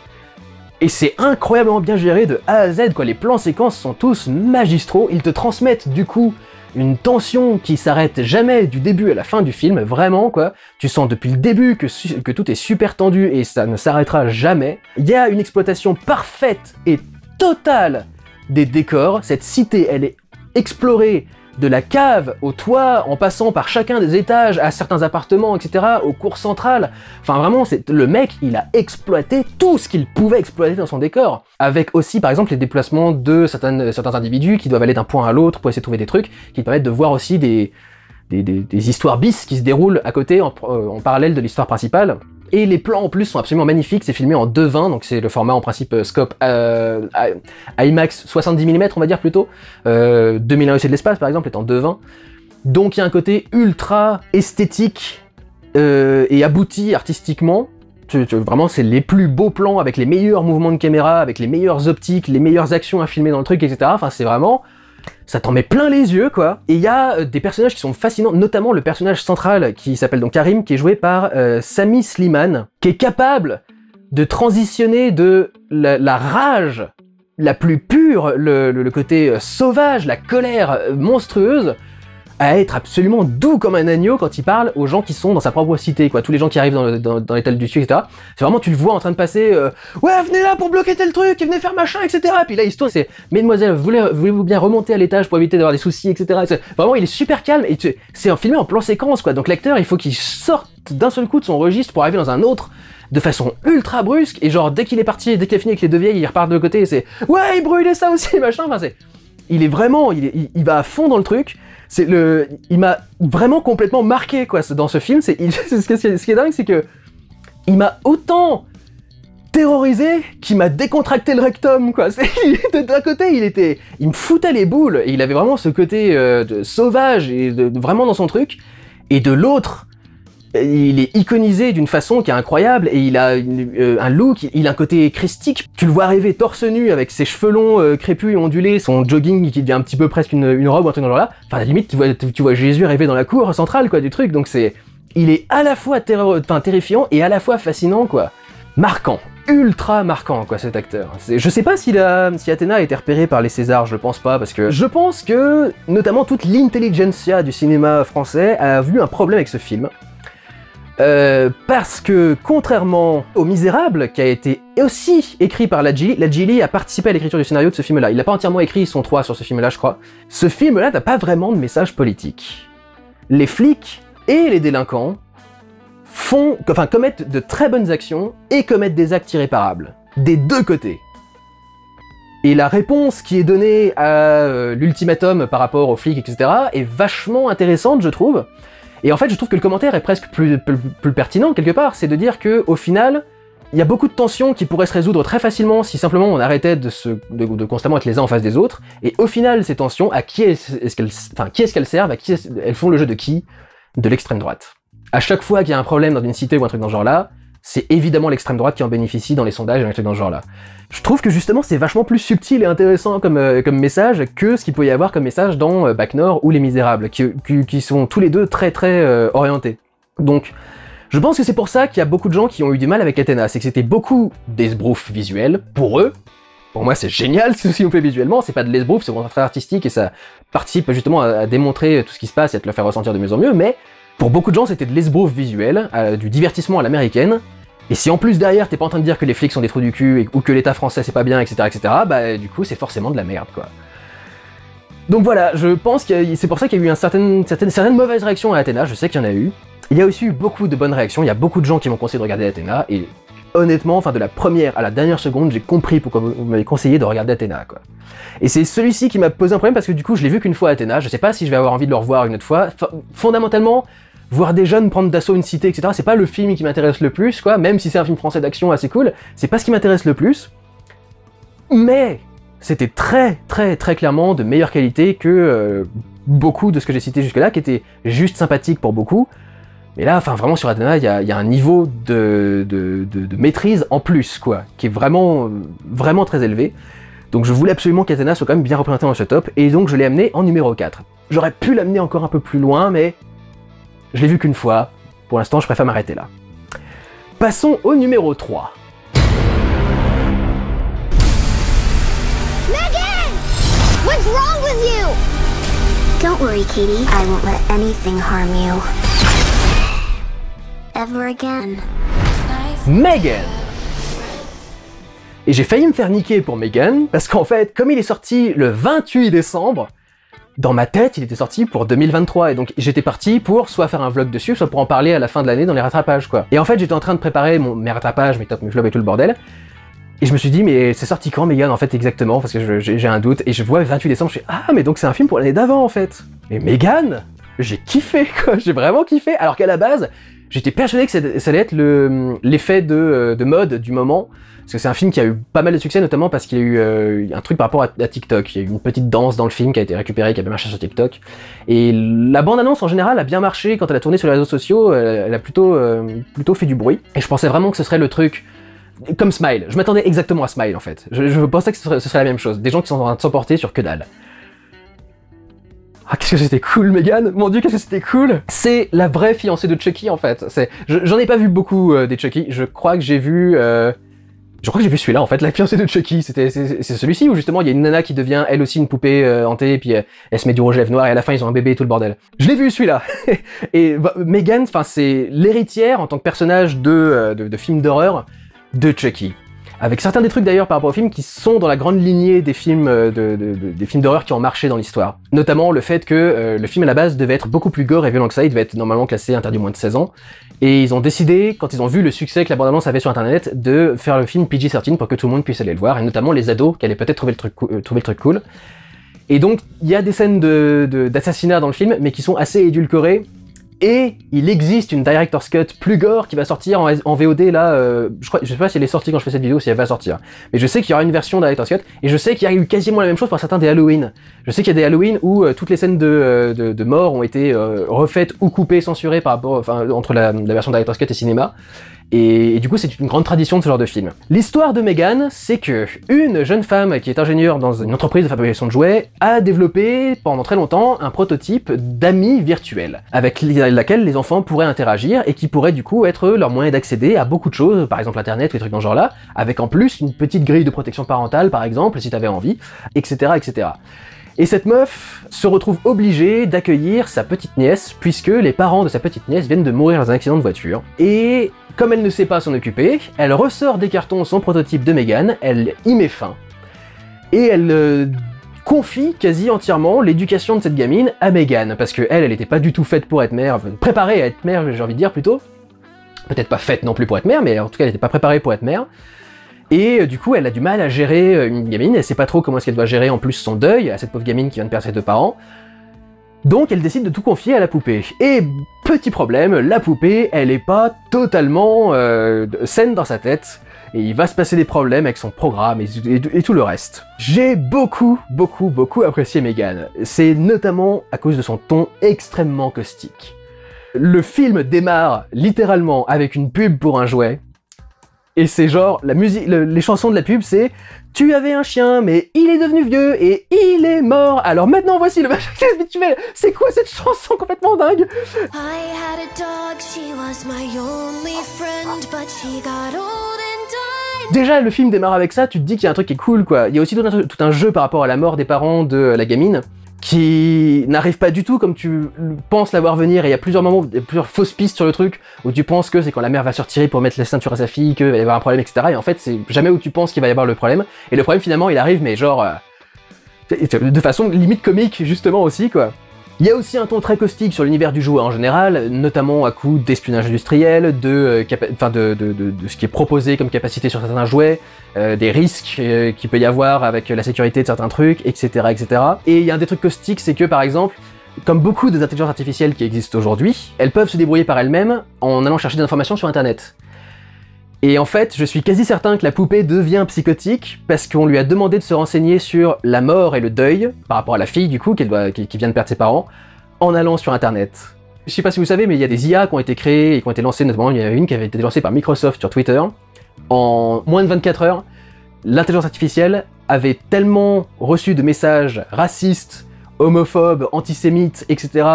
et c'est incroyablement bien géré de A à Z, quoi. Les plans séquences sont tous magistraux, ils te transmettent du coup une tension qui s'arrête jamais du début à la fin du film, vraiment quoi. Tu sens depuis le début que tout est super tendu et ça ne s'arrêtera jamais. Il y a une exploitation parfaite et totale des décors. Cette cité, elle est explorée de la cave au toit, en passant par chacun des étages, à certains appartements, etc., aux cours centrales. Enfin vraiment, le mec, il a exploité tout ce qu'il pouvait exploiter dans son décor. Avec aussi, par exemple, les déplacements de certains individus qui doivent aller d'un point à l'autre pour essayer de trouver des trucs, qui permettent de voir aussi des histoires bis qui se déroulent à côté, en parallèle de l'histoire principale. Et les plans en plus sont absolument magnifiques, c'est filmé en 2.20, donc c'est le format en principe scope IMAX 70 mm on va dire plutôt. 2001 Odyssée de l'espace par exemple est en 2.20. Donc il y a un côté ultra esthétique et abouti artistiquement. Vraiment c'est les plus beaux plans avec les meilleurs mouvements de caméra, avec les meilleures optiques, les meilleures actions à filmer dans le truc, etc. Enfin c'est vraiment... ça t'en met plein les yeux, quoi. Et il y a des personnages qui sont fascinants, notamment le personnage central qui s'appelle donc Karim, qui est joué par Sami Slimane, qui est capable de transitionner de la rage la plus pure, le côté sauvage, la colère monstrueuse, à être absolument doux comme un agneau quand il parle aux gens qui sont dans sa propre cité, quoi. Tous les gens qui arrivent dans l'étal du dessus, etc. C'est vraiment, tu le vois en train de passer, ouais, venez là pour bloquer tel truc, et venez faire machin, etc. Et puis là, il se tourne, c'est, mesdemoiselles, voulez-vous bien remonter à l'étage pour éviter d'avoir des soucis, etc. Vraiment, il est super calme, et c'est filmé en plan séquence, quoi. Donc l'acteur, il faut qu'il sorte d'un seul coup de son registre pour arriver dans un autre, de façon ultra brusque, et genre, dès qu'il est parti, dès qu'il a fini avec les deux vieilles, il repart de l'autre côté, et c'est, ouais, il brûlait ça aussi, machin, enfin c'est... Il est vraiment, il va à fond dans le truc. Il m'a vraiment complètement marqué quoi dans ce film. Ce qui est dingue, c'est que il m'a autant terrorisé qu'il m'a décontracté le rectum quoi. D'un côté, il me foutait les boules et il avait vraiment ce côté sauvage et vraiment dans son truc. Et de l'autre, il est iconisé d'une façon qui est incroyable et il a un look, il a un côté christique. Tu le vois arriver torse nu avec ses cheveux longs, crépus et ondulés, son jogging qui devient un petit peu presque une robe ou un truc dans le genre là. Enfin, à la limite, tu vois Jésus arriver dans la cour centrale quoi du truc. Donc il est à la fois terrifiant et à la fois fascinant quoi. Marquant, ultra marquant quoi cet acteur. Je sais pas si Athéna a été repérée par les Césars, je pense pas, parce que je pense que notamment toute l'intelligentsia du cinéma français a vu un problème avec ce film. Parce que, contrairement aux Misérables, qui a été aussi écrit par Ladjili a participé à l'écriture du scénario de ce film-là. Il n'a pas entièrement écrit son 3 sur ce film-là, je crois. Ce film-là n'a pas vraiment de message politique. Les flics et les délinquants commettent de très bonnes actions et commettent des actes irréparables. Des deux côtés. Et la réponse qui est donnée à l'ultimatum par rapport aux flics, etc., est vachement intéressante, je trouve. Et en fait, je trouve que le commentaire est presque plus pertinent, quelque part. C'est de dire que au final, il y a beaucoup de tensions qui pourraient se résoudre très facilement si simplement on arrêtait de constamment être les uns en face des autres. Et au final, ces tensions, à qui est-ce qu'elles servent, elles font le jeu de qui? De l'extrême droite. À chaque fois qu'il y a un problème dans une cité ou un truc dans ce genre-là, c'est évidemment l'extrême droite qui en bénéficie dans les sondages et un truc dans ce genre-là. Je trouve que justement c'est vachement plus subtil et intéressant comme message que ce qu'il peut y avoir comme message dans Bac Nord ou Les Misérables, qui sont tous les deux très orientés. Donc, je pense que c'est pour ça qu'il y a beaucoup de gens qui ont eu du mal avec Athéna, c'est que c'était beaucoup d'esbrouf visuel pour eux. Pour moi c'est génial ce qu'ils ont fait visuellement, c'est pas de l'esbrouf, c'est vraiment très artistique et ça participe justement à démontrer tout ce qui se passe et à te le faire ressentir de mieux en mieux, mais pour beaucoup de gens c'était de l'esbrouf visuel, du divertissement à l'américaine. Et si en plus derrière t'es pas en train de dire que les flics sont des trous du cul ou que l'état français c'est pas bien, etc., bah du coup c'est forcément de la merde quoi. Donc voilà, je pense que c'est pour ça qu'il y a eu une certaine mauvaise réaction à Athéna, je sais qu'il y en a eu. Il y a aussi eu beaucoup de bonnes réactions, il y a beaucoup de gens qui m'ont conseillé de regarder Athéna, et honnêtement, enfin de la première à la dernière seconde, j'ai compris pourquoi vous m'avez conseillé de regarder Athéna, quoi. Et c'est celui-ci qui m'a posé un problème parce que du coup, je l'ai vu qu'une fois Athéna, je sais pas si je vais avoir envie de le revoir une autre fois. Fondamentalement, voir des jeunes prendre d'assaut une cité, etc., c'est pas le film qui m'intéresse le plus, quoi, même si c'est un film français d'action assez cool, c'est pas ce qui m'intéresse le plus. Mais c'était très clairement de meilleure qualité que beaucoup de ce que j'ai cité jusque-là, qui était juste sympathique pour beaucoup. Mais là, enfin vraiment sur Athéna, il y a un niveau de maîtrise en plus, quoi, qui est vraiment très élevé. Donc je voulais absolument qu'Athéna soit quand même bien représenté dans ce top, et donc je l'ai amené en numéro 4. J'aurais pu l'amener encore un peu plus loin, mais je l'ai vu qu'une fois. Pour l'instant, je préfère m'arrêter là. Passons au numéro 3. Megan! What's wrong with you? Don't worry, Katie. I won't let anything harm you. Ever again. Megan. Et j'ai failli me faire niquer pour Megan, parce qu'en fait, comme il est sorti le 28 décembre, dans ma tête, il était sorti pour 2023, et donc j'étais parti pour soit faire un vlog dessus, soit pour en parler à la fin de l'année dans les rattrapages, quoi. Et en fait, j'étais en train de préparer mes rattrapages, mes tops, mes flops et tout le bordel, et je me suis dit, mais c'est sorti quand, Megan, en fait, exactement, parce que j'ai un doute, et je vois le 28 décembre, je fais, ah, mais donc c'est un film pour l'année d'avant, en fait. Mais Megan, j'ai kiffé, quoi, j'ai vraiment kiffé, alors qu'à la base, j'étais persuadé que ça allait être l'effet de mode du moment, parce que c'est un film qui a eu pas mal de succès, notamment parce qu'il y a eu un truc par rapport à TikTok. Il y a eu une petite danse dans le film qui a été récupérée, qui a bien marché sur TikTok. Et la bande-annonce en général a bien marché quand elle a tourné sur les réseaux sociaux, elle a plutôt fait du bruit. Et je pensais vraiment que ce serait le truc comme Smile. Je m'attendais exactement à Smile en fait. Je pensais que ce serait la même chose. Des gens qui sont en train de s'emporter sur que dalle. Ah, qu'est-ce que c'était cool, Megan! Mon dieu, qu'est-ce que c'était cool! C'est la vraie fiancée de Chucky, en fait. J'en ai pas vu beaucoup des Chucky. Je crois que j'ai vu celui-là, en fait, la fiancée de Chucky. C'est celui-ci où, justement, il y a une nana qui devient, elle aussi, une poupée hantée, et puis elle se met du rouge à lèvres noir, et à la fin, ils ont un bébé et tout le bordel. Je l'ai vu, celui-là! Et Megan, enfin, c'est l'héritière, en tant que personnage de film d'horreur, de Chucky. Avec certains des trucs d'ailleurs par rapport au film qui sont dans la grande lignée des films des films d'horreur qui ont marché dans l'histoire. Notamment le fait que le film à la base devait être beaucoup plus gore et violent que ça, il devait être normalement classé interdit moins de 16 ans. Et ils ont décidé, quand ils ont vu le succès que la bande-annonce avait sur internet, de faire le film PG-13 pour que tout le monde puisse aller le voir, et notamment les ados qui allaient peut-être trouver le truc cool. Et donc il y a des scènes d'assassinat dans le film, mais qui sont assez édulcorées. Et il existe une Director's Cut plus gore qui va sortir en VOD là, je sais pas si elle est sortie quand je fais cette vidéo ou si elle va sortir. Mais je sais qu'il y aura une version Director's Cut, et je sais qu'il y a eu quasiment la même chose pour certains des Halloween. Je sais qu'il y a des Halloween où toutes les scènes de mort ont été refaites ou coupées, censurées par rapport, enfin, entre la version Director's Cut et cinéma. Et du coup, c'est une grande tradition de ce genre de film. L'histoire de Megan, c'est que une jeune femme qui est ingénieure dans une entreprise de fabrication de jouets a développé pendant très longtemps un prototype d'ami virtuel avec laquelle les enfants pourraient interagir et qui pourrait du coup être leur moyen d'accéder à beaucoup de choses, par exemple internet ou des trucs dans ce genre-là, avec en plus une petite grille de protection parentale par exemple, si t'avais envie, etc., etc. Et cette meuf se retrouve obligée d'accueillir sa petite nièce, puisque les parents de sa petite nièce viennent de mourir dans un accident de voiture. Et comme elle ne sait pas s'en occuper, elle ressort des cartons son prototype de Megan, elle y met fin. Et elle confie quasi entièrement l'éducation de cette gamine à Megan, parce que elle était pas du tout faite pour être mère, enfin, préparée à être mère, j'ai envie de dire plutôt. Peut-être pas faite non plus pour être mère, mais en tout cas elle était pas préparée pour être mère. Et du coup, elle a du mal à gérer une gamine, elle sait pas trop comment est-ce qu'elle doit gérer en plus son deuil à cette pauvre gamine qui vient de perdre ses deux parents. Donc elle décide de tout confier à la poupée. Et petit problème, la poupée, elle est pas totalement saine dans sa tête, et il va se passer des problèmes avec son programme et tout le reste. J'ai beaucoup apprécié Megan. C'est notamment à cause de son ton extrêmement caustique. Le film démarre littéralement avec une pub pour un jouet, et c'est genre, la musique, les chansons de la pub, c'est « Tu avais un chien, mais il est devenu vieux et il est mort, alors maintenant voici le machin habituel !» C'est quoi cette chanson complètement dingue? I had a dog, she was my only friend, but she got old and died. Déjà, le film démarre avec ça, tu te dis qu'il y a un truc qui est cool, quoi. Il y a aussi tout un jeu par rapport à la mort des parents de la gamine, qui n'arrive pas du tout comme tu penses la voir venir, et il y a plusieurs moments, plusieurs fausses pistes sur le truc, où tu penses que c'est quand la mère va se retirer pour mettre la ceinture à sa fille, qu'il va y avoir un problème, etc. Et en fait, c'est jamais où tu penses qu'il va y avoir le problème, et le problème finalement il arrive, mais genre, de façon limite comique justement aussi, quoi. Il y a aussi un ton très caustique sur l'univers du jouet en général, notamment à coup d'espionnage industriel, de ce qui est proposé comme capacité sur certains jouets, des risques qu'il peut y avoir avec la sécurité de certains trucs, etc., etc. Et il y a un des trucs caustiques, c'est que par exemple, comme beaucoup des intelligences artificielles qui existent aujourd'hui, elles peuvent se débrouiller par elles-mêmes en allant chercher des informations sur internet. Et en fait, je suis quasi certain que la poupée devient psychotique parce qu'on lui a demandé de se renseigner sur la mort et le deuil, par rapport à la fille du coup, qui vient de perdre ses parents, en allant sur internet. Je sais pas si vous savez, mais il y a des IA qui ont été créées et qui ont été lancées, notamment il y en a une qui avait été lancée par Microsoft sur Twitter. En moins de 24 heures, l'intelligence artificielle avait tellement reçu de messages racistes, homophobes, antisémites, etc.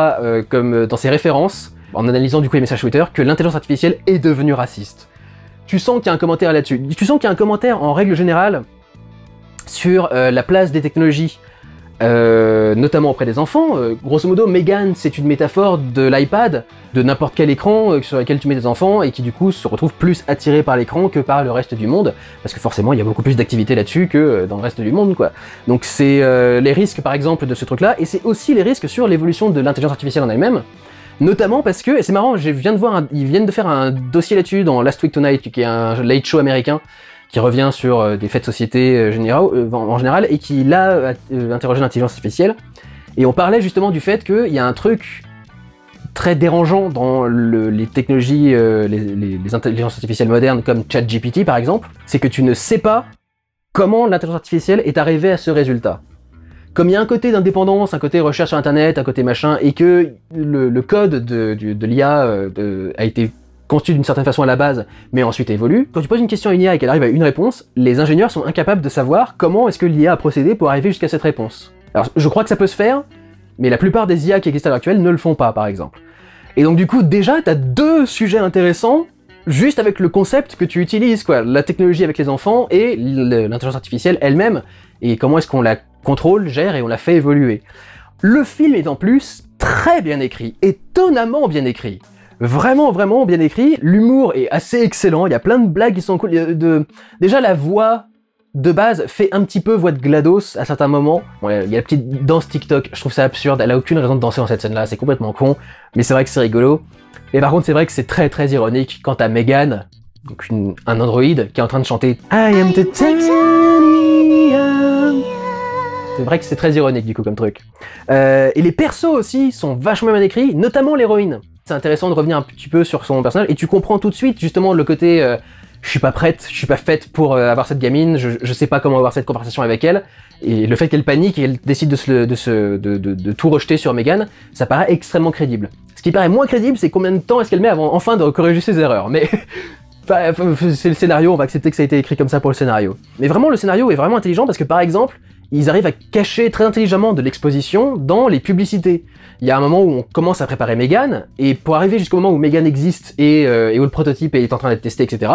Comme dans ses références, en analysant du coup les messages Twitter, que l'intelligence artificielle est devenue raciste. Tu sens qu'il y a un commentaire là-dessus. Tu sens qu'il y a un commentaire en règle générale sur la place des technologies, notamment auprès des enfants. Grosso modo, Megan, c'est une métaphore de l'iPad, de n'importe quel écran sur lequel tu mets des enfants et qui du coup se retrouve plus attiré par l'écran que par le reste du monde, parce que forcément il y a beaucoup plus d'activité là-dessus que dans le reste du monde, quoi. Donc c'est les risques par exemple de ce truc-là, et c'est aussi les risques sur l'évolution de l'intelligence artificielle en elle-même. Notamment parce que, et c'est marrant, ils viennent de faire un dossier là-dessus dans Last Week Tonight, qui est un late show américain, qui revient sur des faits de société en général, et qui là interrogé l'intelligence artificielle. Et on parlait justement du fait qu'il y a un truc très dérangeant dans les technologies, les intelligences artificielles modernes comme ChatGPT par exemple, c'est que tu ne sais pas comment l'intelligence artificielle est arrivée à ce résultat. Comme il y a un côté d'indépendance, un côté recherche sur internet, un côté machin, et que le code de l'IA a été conçu d'une certaine façon à la base, mais ensuite évolue, quand tu poses une question à une IA et qu'elle arrive à une réponse, les ingénieurs sont incapables de savoir comment est-ce que l'IA a procédé pour arriver jusqu'à cette réponse. Alors je crois que ça peut se faire, mais la plupart des IA qui existent à l'heure actuelle ne le font pas, par exemple. Et donc du coup, déjà, t'as deux sujets intéressants, juste avec le concept que tu utilises, quoi. La technologie avec les enfants et l'intelligence artificielle elle-même, et comment est-ce qu'on la contrôle, gère et on la fait évoluer. Le film est en plus très bien écrit, étonnamment bien écrit. Vraiment, vraiment bien écrit. L'humour est assez excellent, il y a plein de blagues qui sont cool. Déjà, la voix de base fait un petit peu voix de GLaDOS à certains moments. Bon, il y a la petite danse TikTok, je trouve ça absurde, elle a aucune raison de danser dans cette scène-là, c'est complètement con, mais c'est vrai que c'est rigolo. Et par contre, c'est vrai que c'est très très ironique quand t'as Megan, donc un androïde, qui est en train de chanter I am titanium. C'est vrai que c'est très ironique du coup comme truc. Et les persos aussi sont vachement bien écrits, notamment l'héroïne. C'est intéressant de revenir un petit peu sur son personnage, et tu comprends tout de suite justement le côté je suis pas prête, je suis pas faite pour avoir cette gamine, je sais pas comment avoir cette conversation avec elle, et le fait qu'elle panique et qu'elle décide de tout rejeter sur Megan, ça paraît extrêmement crédible. Ce qui paraît moins crédible, c'est combien de temps est-ce qu'elle met avant enfin de corriger ses erreurs, mais c'est le scénario, on va accepter que ça a été écrit comme ça pour le scénario. Mais vraiment, le scénario est vraiment intelligent parce que par exemple, ils arrivent à cacher très intelligemment de l'exposition dans les publicités. Il y a un moment où on commence à préparer Megan, et pour arriver jusqu'au moment où Megan existe et où le prototype est en train d'être testé, etc.,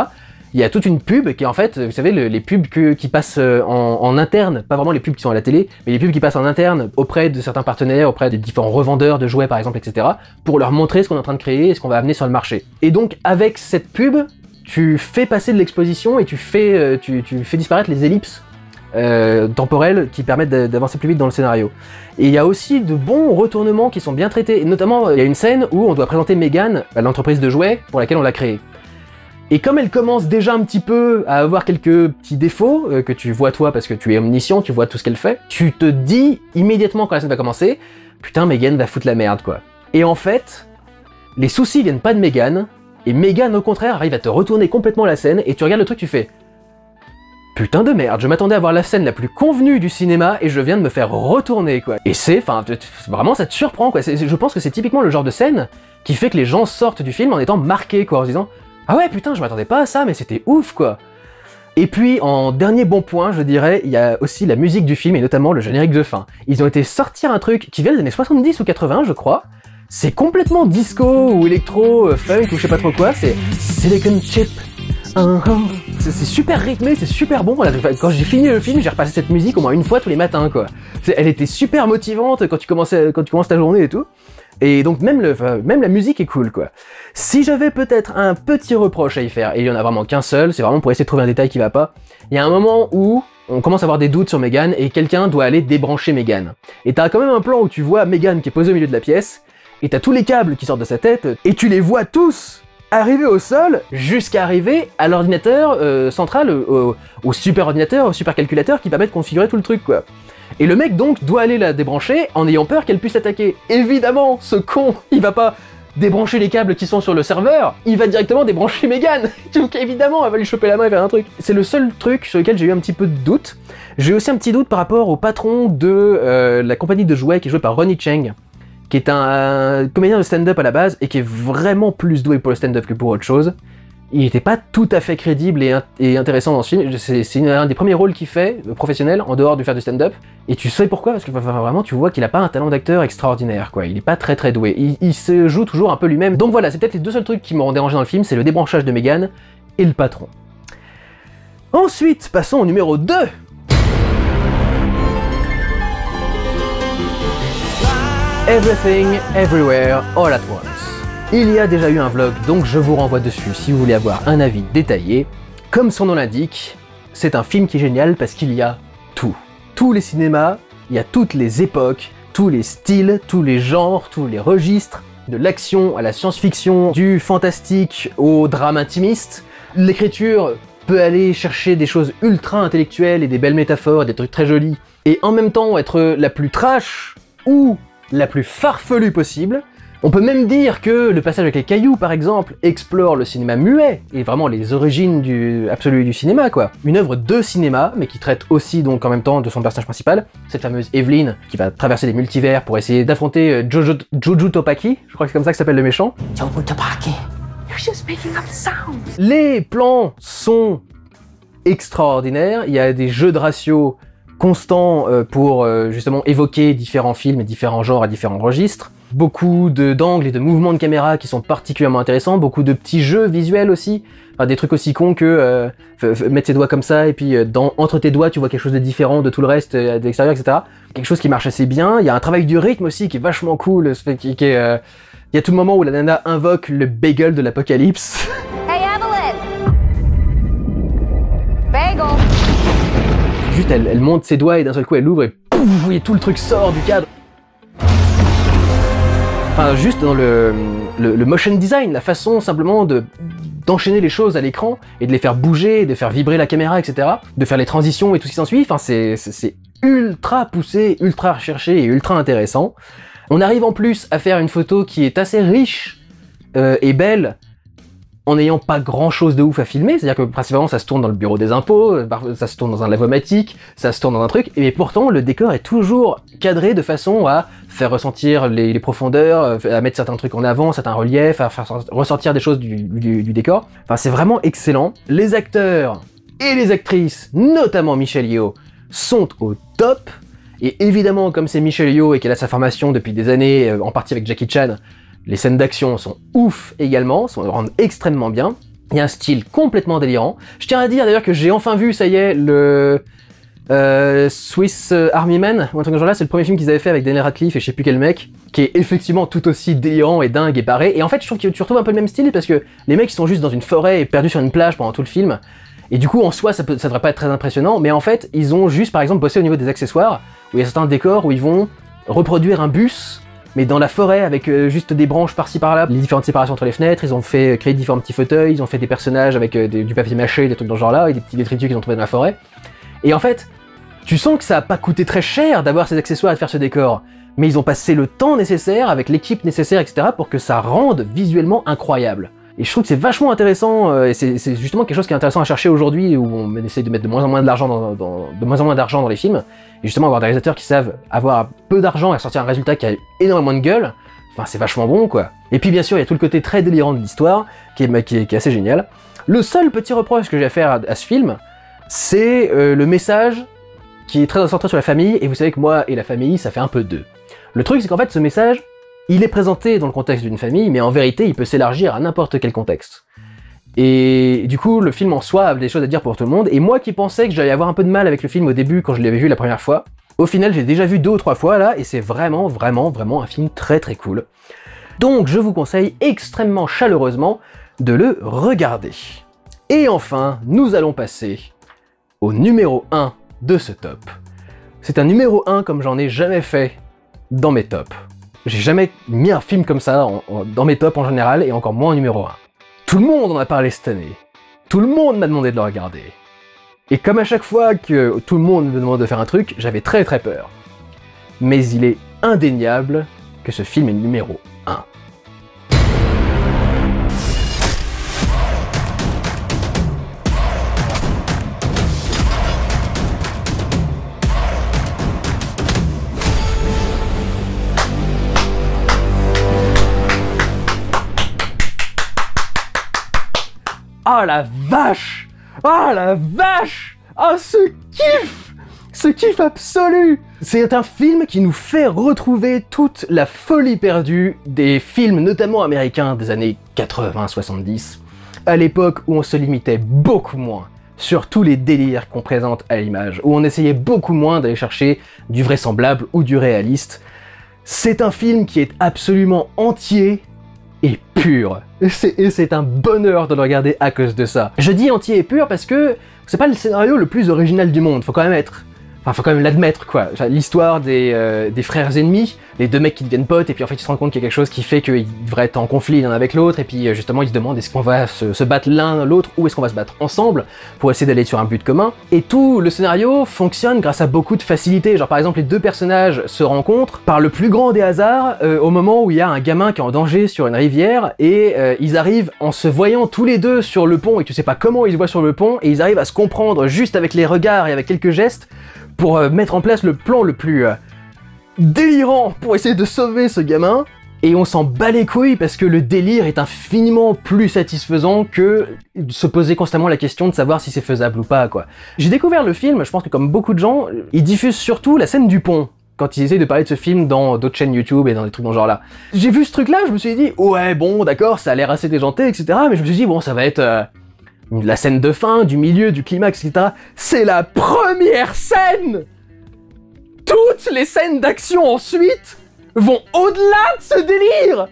il y a toute une pub qui est en fait, vous savez, les pubs qui passent en interne, pas vraiment les pubs qui sont à la télé, mais les pubs qui passent en interne auprès de certains partenaires, auprès des différents revendeurs de jouets par exemple, etc., pour leur montrer ce qu'on est en train de créer et ce qu'on va amener sur le marché. Et donc avec cette pub, tu fais passer de l'exposition et tu fais disparaître les ellipses temporelles qui permettent d'avancer plus vite dans le scénario. Et il y a aussi de bons retournements qui sont bien traités, et notamment il y a une scène où on doit présenter Megan à l'entreprise de jouets pour laquelle on l'a créée. Et comme elle commence déjà un petit peu à avoir quelques petits défauts, que tu vois toi parce que tu es omniscient, tu vois tout ce qu'elle fait, tu te dis immédiatement quand la scène va commencer, putain Megan va foutre la merde quoi. Et en fait, les soucis viennent pas de Megan, et Megan au contraire arrive à te retourner complètement la scène, et tu regardes le truc, tu fais putain de merde, je m'attendais à voir la scène la plus convenue du cinéma et je viens de me faire retourner quoi. Et vraiment ça te surprend quoi, je pense que c'est typiquement le genre de scène qui fait que les gens sortent du film en étant marqués quoi, en se disant ah ouais putain je m'attendais pas à ça mais c'était ouf quoi. Et puis en dernier bon point je dirais, il y a aussi la musique du film et notamment le générique de fin. Ils ont été sortir un truc qui vient des années 70 ou 80 je crois, c'est complètement disco ou électro, funk ou je sais pas trop quoi, c'est Silicon Chip. C'est super rythmé, c'est super bon. Quand j'ai fini le film, j'ai repassé cette musique au moins une fois tous les matins quoi. Elle était super motivante quand tu commences ta journée et tout. Et donc même la musique est cool quoi. Si j'avais peut-être un petit reproche à y faire, et il y en a vraiment qu'un seul, c'est vraiment pour essayer de trouver un détail qui va pas. Il y a un moment où on commence à avoir des doutes sur Megan et quelqu'un doit aller débrancher Megan. Et t'as quand même un plan où tu vois Megan qui est posée au milieu de la pièce, et t'as tous les câbles qui sortent de sa tête, et tu les vois tous arriver au sol jusqu'à arriver à l'ordinateur central, au super ordinateur, au super calculateur qui permet de configurer tout le truc, quoi. Et le mec donc doit aller la débrancher en ayant peur qu'elle puisse l'attaquer. Évidemment, ce con, il va pas débrancher les câbles qui sont sur le serveur, il va directement débrancher Megan. Donc évidemment, elle va lui choper la main et faire un truc. C'est le seul truc sur lequel j'ai eu un petit peu de doute. J'ai aussi un petit doute par rapport au patron de la compagnie de jouets qui est joué par Ronny Cheng, qui est un comédien de stand-up à la base et qui est vraiment plus doué pour le stand-up que pour autre chose. Il n'était pas tout à fait crédible et intéressant dans ce film. C'est un des premiers rôles qu'il fait, professionnel, en dehors de faire du stand-up. Et tu sais pourquoi? Parce que vraiment, tu vois qu'il a pas un talent d'acteur extraordinaire, quoi. Il est pas très très doué. Il se joue toujours un peu lui-même. Donc voilà, c'est peut-être les deux seuls trucs qui m'ont dérangé dans le film, c'est le débranchage de Megan et le patron. Ensuite, passons au numéro 2. Everything, Everywhere, All at Once. Il y a déjà eu un vlog, donc je vous renvoie dessus si vous voulez avoir un avis détaillé. Comme son nom l'indique, c'est un film qui est génial parce qu'il y a tout. Tous les cinémas, il y a toutes les époques, tous les styles, tous les genres, tous les registres, de l'action à la science-fiction, du fantastique au drame intimiste. L'écriture peut aller chercher des choses ultra intellectuelles et des belles métaphores, des trucs très jolis, et en même temps être la plus trash ou la plus farfelue possible. On peut même dire que le passage avec les cailloux, par exemple, explore le cinéma muet, et vraiment les origines absolues du cinéma, quoi. Une œuvre de cinéma, mais qui traite aussi donc en même temps de son personnage principal, cette fameuse Evelyn, qui va traverser les multivers pour essayer d'affronter Jojo Topaki, je crois que c'est comme ça que s'appelle le méchant. Jojo Topaki, you're just making up sounds. Les plans sont extraordinaires, il y a des jeux de ratio constants pour justement évoquer différents films et différents genres à différents registres. Beaucoup d'angles et de mouvements de caméra qui sont particulièrement intéressants, beaucoup de petits jeux visuels aussi, enfin, des trucs aussi cons que mettre ses doigts comme ça et puis entre tes doigts tu vois quelque chose de différent de tout le reste de l'extérieur, etc. Quelque chose qui marche assez bien. Il y a un travail du rythme aussi qui est vachement cool, il y a tout le moment où la nana invoque le bagel de l'apocalypse. Hey Evelyn! Bagel! Juste elle monte ses doigts et d'un seul coup elle l'ouvre et pouf, et tout le truc sort du cadre. Enfin, juste dans le motion design, la façon simplement d'enchaîner les choses à l'écran et de les faire bouger, de faire vibrer la caméra, etc. De faire les transitions et tout ce qui s'ensuit, enfin c'est ultra poussé, ultra recherché et ultra intéressant. On arrive en plus à faire une photo qui est assez riche et belle, en n'ayant pas grand chose de ouf à filmer, c'est-à-dire que principalement ça se tourne dans le bureau des impôts, ça se tourne dans un lavomatique, ça se tourne dans un truc, mais pourtant le décor est toujours cadré de façon à faire ressentir les profondeurs, à mettre certains trucs en avant, certains reliefs, à faire ressortir des choses du décor. Enfin c'est vraiment excellent. Les acteurs et les actrices, notamment Michelle Yeoh, sont au top, et évidemment comme c'est Michelle Yeoh et qu'elle a sa formation depuis des années, en partie avec Jackie Chan, les scènes d'action sont ouf également, rendent extrêmement bien. Il y a un style complètement délirant. Je tiens à dire d'ailleurs que j'ai enfin vu, ça y est, le Swiss Army Man, ou un truc genre là, c'est le premier film qu'ils avaient fait avec Daniel Radcliffe et je sais plus quel mec, qui est effectivement tout aussi délirant et dingue et barré. Et en fait, je trouve que tu retrouves un peu le même style parce que les mecs ils sont juste dans une forêt et perdus sur une plage pendant tout le film. Et du coup, en soi, ça devrait pas être très impressionnant, mais en fait, ils ont juste, par exemple, bossé au niveau des accessoires, où il y a certains décors où ils vont reproduire un bus, mais dans la forêt, avec juste des branches par-ci par-là, les différentes séparations entre les fenêtres, ils ont créé différents petits fauteuils, ils ont fait des personnages avec du papier mâché, des trucs dans ce genre-là, et des petits détritus qu'ils ont trouvés dans la forêt. Et en fait, tu sens que ça a pas coûté très cher d'avoir ces accessoires et de faire ce décor, mais ils ont passé le temps nécessaire, avec l'équipe nécessaire, etc., pour que ça rende visuellement incroyable. Et je trouve que c'est vachement intéressant, et c'est justement quelque chose qui est intéressant à chercher aujourd'hui, où on essaie de mettre de moins en moins d'argent dans les films, et justement avoir des réalisateurs qui savent avoir peu d'argent et sortir un résultat qui a énormément de gueule, enfin c'est vachement bon quoi. Et puis bien sûr il y a tout le côté très délirant de l'histoire, qui est assez génial. Le seul petit reproche que j'ai à faire à ce film, c'est le message qui est très centré sur la famille, et vous savez que moi et la famille ça fait un peu deux. Le truc c'est qu'en fait ce message, il est présenté dans le contexte d'une famille, mais en vérité, il peut s'élargir à n'importe quel contexte. Et du coup, le film en soi a des choses à dire pour tout le monde, et moi qui pensais que j'allais avoir un peu de mal avec le film au début, quand je l'avais vu la première fois, au final, j'ai déjà vu 2 ou 3 fois là, et c'est vraiment, vraiment, vraiment un film très très cool. Donc, je vous conseille extrêmement chaleureusement de le regarder. Et enfin, nous allons passer au numéro 1 de ce top. C'est un numéro 1 comme j'en ai jamais fait dans mes tops. J'ai jamais mis un film comme ça dans mes tops en général, et encore moins en numéro 1. Tout le monde en a parlé cette année. Tout le monde m'a demandé de le regarder. Et comme à chaque fois que tout le monde me demande de faire un truc, j'avais très peur. Mais il est indéniable que ce film est numéro 1. Ah la vache! Ah la vache! Ah ce kiff! Ce kiff absolu! C'est un film qui nous fait retrouver toute la folie perdue des films, notamment américains des années 80-70, à l'époque où on se limitait beaucoup moins sur tous les délires qu'on présente à l'image, où on essayait beaucoup moins d'aller chercher du vraisemblable ou du réaliste. C'est un film qui est absolument entier et pur. Et c'est un bonheur de le regarder à cause de ça. Je dis entier et pur parce que c'est pas le scénario le plus original du monde, faut quand même l'admettre quoi. L'histoire des frères ennemis, les deux mecs qui deviennent potes et puis en fait ils se rendent compte qu'il y a quelque chose qui fait qu'ils devraient être en conflit l'un avec l'autre et puis justement ils se demandent est-ce qu'on va se battre l'un l'autre ou est-ce qu'on va se battre ensemble pour essayer d'aller sur un but commun. Et tout le scénario fonctionne grâce à beaucoup de facilité. Genre par exemple les deux personnages se rencontrent par le plus grand des hasards au moment où il y a un gamin qui est en danger sur une rivière et ils arrivent en se voyant tous les deux sur le pont et tu sais pas comment ils se voient sur le pont et ils arrivent à se comprendre juste avec les regards et avec quelques gestes pour mettre en place le plan le plus délirant pour essayer de sauver ce gamin, et on s'en bat les couilles parce que le délire est infiniment plus satisfaisant que de se poser constamment la question de savoir si c'est faisable ou pas, quoi. J'ai découvert le film, je pense que comme beaucoup de gens, ils diffusent surtout la scène du pont, quand ils essayent de parler de ce film dans d'autres chaînes YouTube et dans des trucs dans ce genre-là. J'ai vu ce truc-là, je me suis dit, ouais bon, d'accord, ça a l'air assez déjanté, etc., mais je me suis dit, bon, ça va être... la scène de fin, du milieu, du climax, etc. C'est la première scène! Toutes les scènes d'action ensuite vont au-delà de ce délire!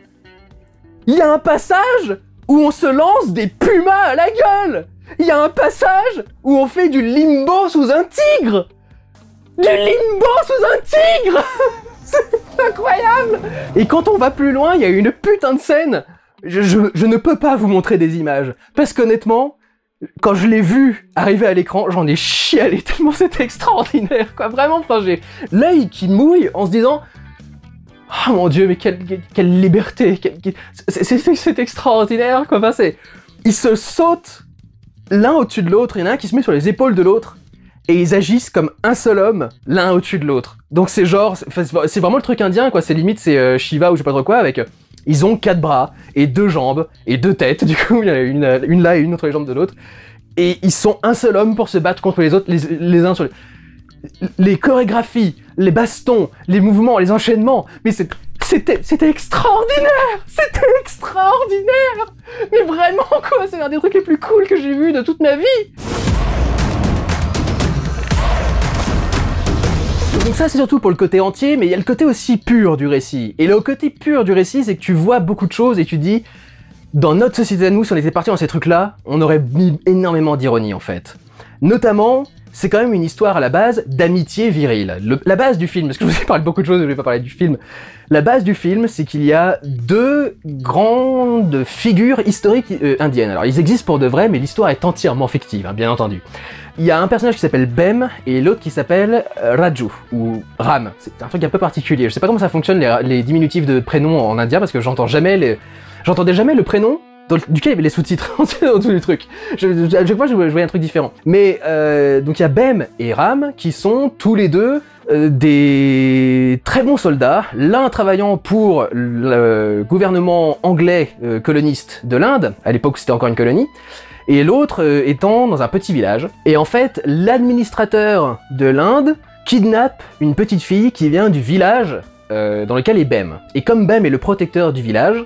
Il y a un passage où on se lance des pumas à la gueule! Il y a un passage où on fait du limbo sous un tigre! Du limbo sous un tigre! C'est incroyable! Et quand on va plus loin, il y a une putain de scène. Je ne peux pas vous montrer des images. Parce qu'honnêtement, quand je l'ai vu arriver à l'écran, j'en ai chialé tellement c'était extraordinaire, quoi. Vraiment, enfin, j'ai l'œil qui mouille en se disant « Oh mon dieu, mais quelle liberté, c'est extraordinaire, quoi. » Enfin, ils se sautent l'un au-dessus de l'autre, il y en a un qui se met sur les épaules de l'autre, et ils agissent comme un seul homme, l'un au-dessus de l'autre. Donc c'est genre, c'est vraiment le truc indien, quoi. C'est limite, c'est Shiva ou je sais pas trop quoi, avec... Ils ont 4 bras, et 2 jambes, et 2 têtes, du coup, il y en a une là et une entre les jambes de l'autre. Et ils sont un seul homme pour se battre contre les autres, les uns sur les chorégraphies, les bastons, les mouvements, les enchaînements, mais c'était extraordinaire! C'était extraordinaire! Mais vraiment, quoi, c'est l'un des trucs les plus cool que j'ai vu de toute ma vie! Donc ça c'est surtout pour le côté entier, mais il y a le côté aussi pur du récit. Et le côté pur du récit, c'est que tu vois beaucoup de choses et tu dis, dans notre société à nous, si on était parti dans ces trucs-là, on aurait mis énormément d'ironie en fait. Notamment, c'est quand même une histoire à la base d'amitié virile. La base du film, parce que je vous ai parlé de beaucoup de choses, je vais pas parler du film. La base du film, c'est qu'il y a 2 grandes figures historiques indiennes. Alors ils existent pour de vrai, mais l'histoire est entièrement fictive, hein, bien entendu. Il y a un personnage qui s'appelle Bem et l'autre qui s'appelle Raju, ou Ram. C'est un truc un peu particulier. Je sais pas comment ça fonctionne les diminutifs de prénoms en indien parce que j'entendais jamais le prénom duquel il y avait les sous-titres dans tous les trucs. À chaque fois je voyais un truc différent. Mais donc il y a Bem et Ram qui sont tous les deux des très bons soldats, l'un travaillant pour le gouvernement anglais coloniste de l'Inde, à l'époque où c'était encore une colonie, et l'autre étant dans un petit village. Et en fait, l'administrateur de l'Inde kidnappe une petite fille qui vient du village dans lequel est Bem. Et comme Bem est le protecteur du village,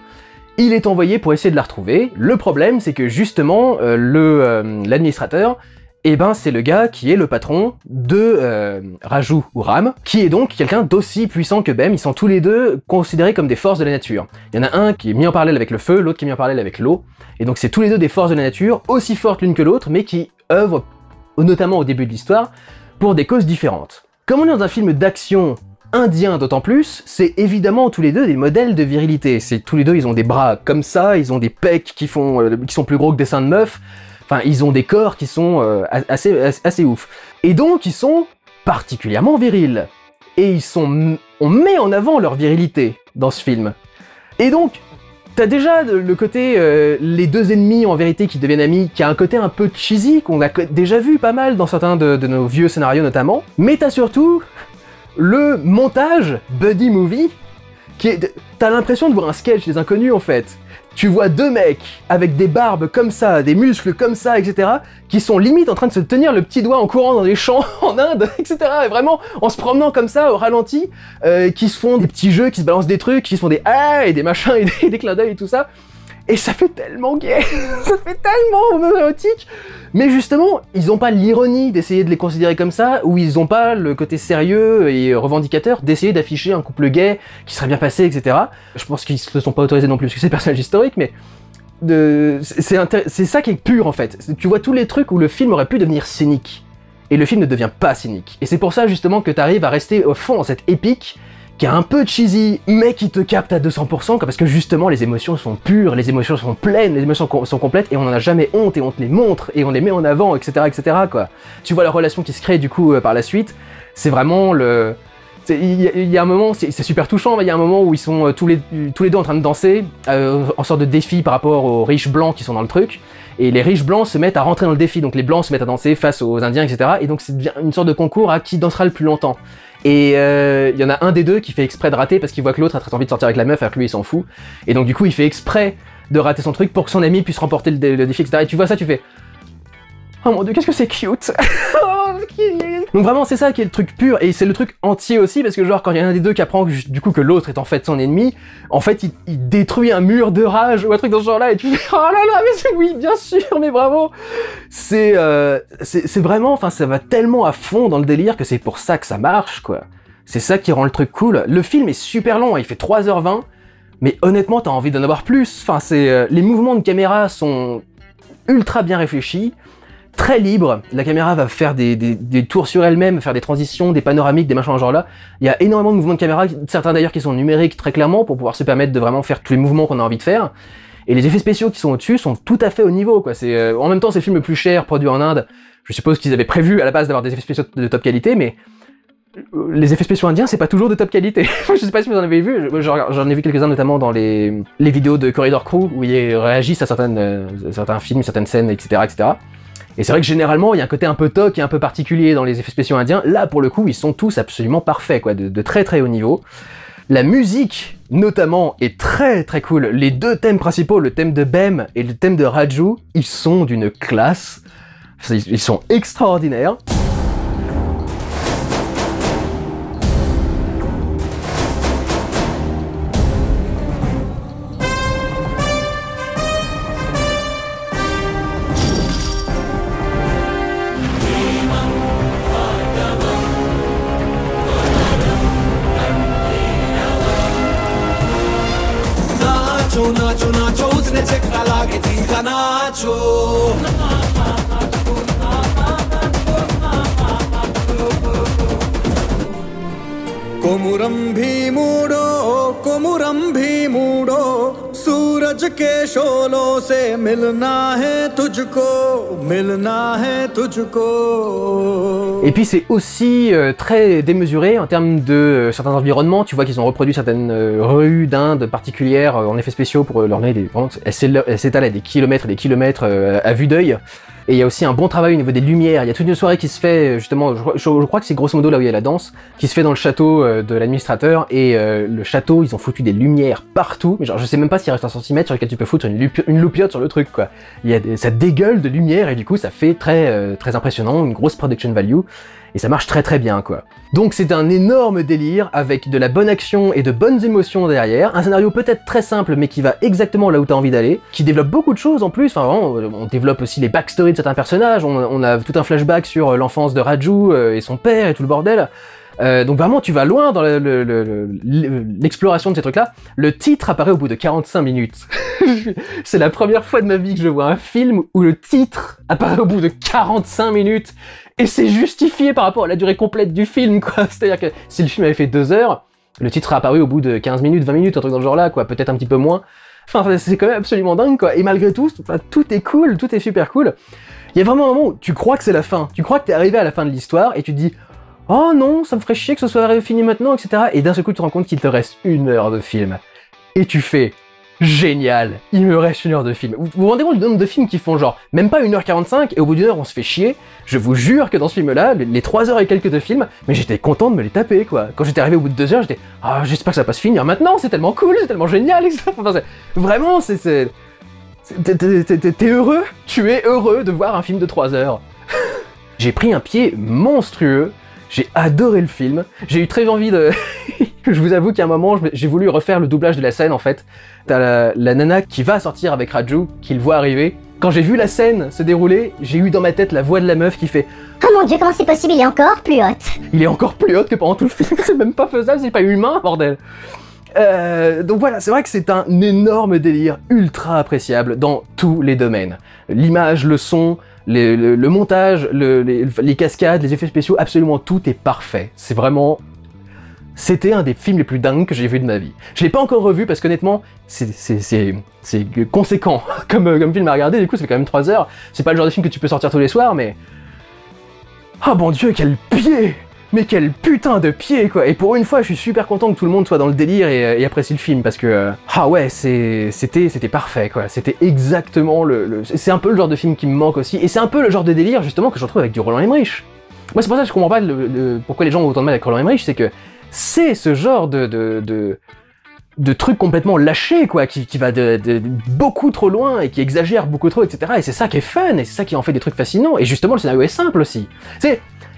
il est envoyé pour essayer de la retrouver. Le problème, c'est que justement, l'administrateur, eh ben c'est le gars qui est le patron de Raju ou Ram, qui est donc quelqu'un d'aussi puissant que Bem. Ils sont tous les deux considérés comme des forces de la nature. Il y en a un qui est mis en parallèle avec le feu, l'autre qui est mis en parallèle avec l'eau, et donc c'est tous les deux des forces de la nature, aussi fortes l'une que l'autre, mais qui œuvrent, notamment au début de l'histoire, pour des causes différentes. Comme on est dans un film d'action indien d'autant plus, c'est évidemment tous les deux des modèles de virilité. C'est tous les deux, ils ont des bras comme ça, ils ont des pecs qui sont plus gros que des seins de meufs. Enfin, ils ont des corps qui sont assez ouf. Et donc, ils sont particulièrement virils. Et on met en avant leur virilité dans ce film. Et donc, t'as déjà le côté les deux ennemis en vérité qui deviennent amis, qui a un côté un peu cheesy, qu'on a déjà vu pas mal dans certains de nos vieux scénarios notamment. Mais t'as surtout le montage buddy movie, t'as l'impression de voir un sketch des Inconnus en fait. Tu vois deux mecs avec des barbes comme ça, des muscles comme ça, etc., qui sont limite en train de se tenir le petit doigt en courant dans les champs en Inde, etc., et vraiment en se promenant comme ça au ralenti, qui se font des petits jeux, qui se balancent des trucs, qui se font des ah et des machins et des clins d'œil et tout ça. Et ça fait tellement gay, ça fait tellement homoérotique. Mais justement, ils ont pas l'ironie d'essayer de les considérer comme ça, ou ils ont pas le côté sérieux et revendicateur d'essayer d'afficher un couple gay qui serait bien passé, etc. Je pense qu'ils se sont pas autorisés non plus, parce que c'est des personnages historiques, mais c'est ça qui est pur en fait. Tu vois tous les trucs où le film aurait pu devenir cynique, et le film ne devient pas cynique. Et c'est pour ça justement que t'arrives à rester au fond dans cette épique, qui est un peu cheesy, mais qui te capte à 200%, parce que justement les émotions sont pures, les émotions sont pleines, les émotions sont complètes, et on en a jamais honte, et on te les montre, et on les met en avant, etc., etc., quoi. Tu vois la relation qui se crée du coup par la suite, c'est vraiment le... Il y a un moment, c'est super touchant, mais il y a un moment où ils sont tous les deux en train de danser, en sorte de défi par rapport aux riches blancs qui sont dans le truc, et les riches blancs se mettent à rentrer dans le défi, donc les blancs se mettent à danser face aux indiens, etc., et donc c'est une sorte de concours à qui dansera le plus longtemps. Et il y en a un des deux qui fait exprès de rater parce qu'il voit que l'autre a très envie de sortir avec la meuf alors que lui il s'en fout. Et donc du coup il fait exprès de rater son truc pour que son ami puisse remporter le défi, etc. Et tu vois ça, tu fais... Oh mon dieu, qu'est-ce que c'est cute. Donc vraiment c'est ça qui est le truc pur, et c'est le truc entier aussi, parce que genre quand il y en a un des deux qui apprend du coup que l'autre est en fait son ennemi, en fait il détruit un mur de rage ou un truc dans ce genre là, et tu fais oh là là, mais oui bien sûr, mais bravo. C'est vraiment, enfin ça va tellement à fond dans le délire que c'est pour ça que ça marche quoi. C'est ça qui rend le truc cool. Le film est super long, il fait 3h20, mais honnêtement t'as envie d'en avoir plus. Enfin les mouvements de caméra sont ultra bien réfléchis, très libre, la caméra va faire des tours sur elle-même, faire des transitions, des panoramiques, des machins genre là. Il y a énormément de mouvements de caméra, certains d'ailleurs qui sont numériques très clairement, pour pouvoir se permettre de vraiment faire tous les mouvements qu'on a envie de faire. Et les effets spéciaux qui sont au-dessus sont tout à fait au niveau, quoi. En même temps, c'est le film le plus cher produit en Inde. Je suppose qu'ils avaient prévu à la base d'avoir des effets spéciaux de top qualité, mais les effets spéciaux indiens, c'est pas toujours de top qualité. Je sais pas si vous en avez vu, j'en ai vu quelques-uns notamment dans les vidéos de Corridor Crew, où ils réagissent à certains films, certaines scènes, etc., etc. Et c'est vrai que généralement, il y a un côté un peu toc et un peu particulier dans les effets spéciaux indiens. Là, pour le coup, ils sont tous absolument parfaits, quoi, de très très haut niveau. La musique, notamment, est très très cool. Les deux thèmes principaux, le thème de Bem et le thème de Raju, ils sont d'une classe. Ils sont extraordinaires. नाचो नाचो उसने चक्का लागे थी का नाचो कोमुरम भी मूडो सूरज के शोलों से मिलना है तुझको. Et puis c'est aussi très démesuré en termes de certains environnements. Tu vois qu'ils ont reproduit certaines rues d'Inde particulières en effets spéciaux pour leur donner des... Elles s'étalent à des kilomètres et des kilomètres à vue d'œil. Et il y a aussi un bon travail au niveau des lumières. Il y a toute une soirée qui se fait justement, je crois que c'est grosso modo là où il y a la danse, qui se fait dans le château de l'administrateur. Et le château, ils ont foutu des lumières partout. Mais genre je sais même pas s'il reste un centimètre sur lequel tu peux foutre une loupiote sur le truc quoi. Ça dégueule de lumière et du coup ça fait très impressionnant, une grosse production value. Et ça marche très très bien quoi. Donc c'est un énorme délire avec de la bonne action et de bonnes émotions derrière, un scénario peut-être très simple mais qui va exactement là où t'as envie d'aller, qui développe beaucoup de choses en plus, enfin vraiment, on développe aussi les backstories de certains personnages, on a tout un flashback sur l'enfance de Raju et son père et tout le bordel. Donc vraiment, tu vas loin dans l'exploration de ces trucs-là. Le titre apparaît au bout de 45 minutes. C'est la première fois de ma vie que je vois un film où le titre apparaît au bout de 45 minutes. Et c'est justifié par rapport à la durée complète du film, quoi. C'est-à-dire que si le film avait fait 2 heures, le titre a apparu au bout de 15 minutes, 20 minutes, un truc dans le genre là, quoi. Peut-être un petit peu moins. Enfin, c'est quand même absolument dingue, quoi. Et malgré tout, tout est cool, tout est super cool. Il y a vraiment un moment où tu crois que c'est la fin. Tu crois que t'es arrivé à la fin de l'histoire et tu te dis « Oh non, ça me ferait chier que ce soit fini maintenant, etc. » Et d'un seul coup, tu te rends compte qu'il te reste 1 heure de film. Et tu fais « Génial, il me reste 1 heure de film. » Vous vous rendez compte du nombre de films qui font genre même pas 1h45 et au bout d'1 heure on se fait chier. Je vous jure que dans ce film-là, les 3 heures et quelques de film, mais j'étais content de me les taper, quoi. Quand j'étais arrivé au bout de 2 heures, j'étais « Ah, j'espère que ça va pas se finir maintenant, c'est tellement cool, c'est tellement génial, etc. » Enfin, vraiment, t'es heureux? Tu es heureux de voir un film de 3 heures. J'ai pris un pied monstrueux, j'ai adoré le film, j'ai eu très envie de... Je vous avoue qu'à un moment, j'ai voulu refaire le doublage de la scène, en fait. T'as la nana qui va sortir avec Raju, qui le voit arriver. Quand j'ai vu la scène se dérouler, j'ai eu dans ma tête la voix de la meuf qui fait « Oh mon dieu, comment c'est possible, il est encore plus haute !» Il est encore plus haute que pendant tout le film, c'est même pas faisable, c'est pas humain, bordel. Donc voilà, c'est vrai que c'est un énorme délire ultra appréciable dans tous les domaines. L'image, le son, le montage, les cascades, les effets spéciaux, absolument tout est parfait. C'est vraiment... C'était un des films les plus dingues que j'ai vu de ma vie. Je l'ai pas encore revu parce qu'honnêtement, c'est conséquent comme film à regarder, du coup ça fait quand même 3 heures. C'est pas le genre de film que tu peux sortir tous les soirs, mais... Oh mon dieu, quel pied! Mais quel putain de pied, quoi! Et pour une fois, je suis super content que tout le monde soit dans le délire et apprécie le film, parce que... Ah ouais, c'était parfait, quoi. C'était exactement c'est un peu le genre de film qui me manque aussi, et c'est un peu le genre de délire, justement, que je retrouve avec du Roland Emmerich. Moi, c'est pour ça que je comprends pas pourquoi les gens ont autant de mal avec Roland Emmerich, c'est que c'est ce genre de truc complètement lâché, quoi, qui va de beaucoup trop loin, et qui exagère beaucoup trop, etc. Et c'est ça qui est fun, et c'est ça qui en fait des trucs fascinants, et justement, le scénario est simple aussi.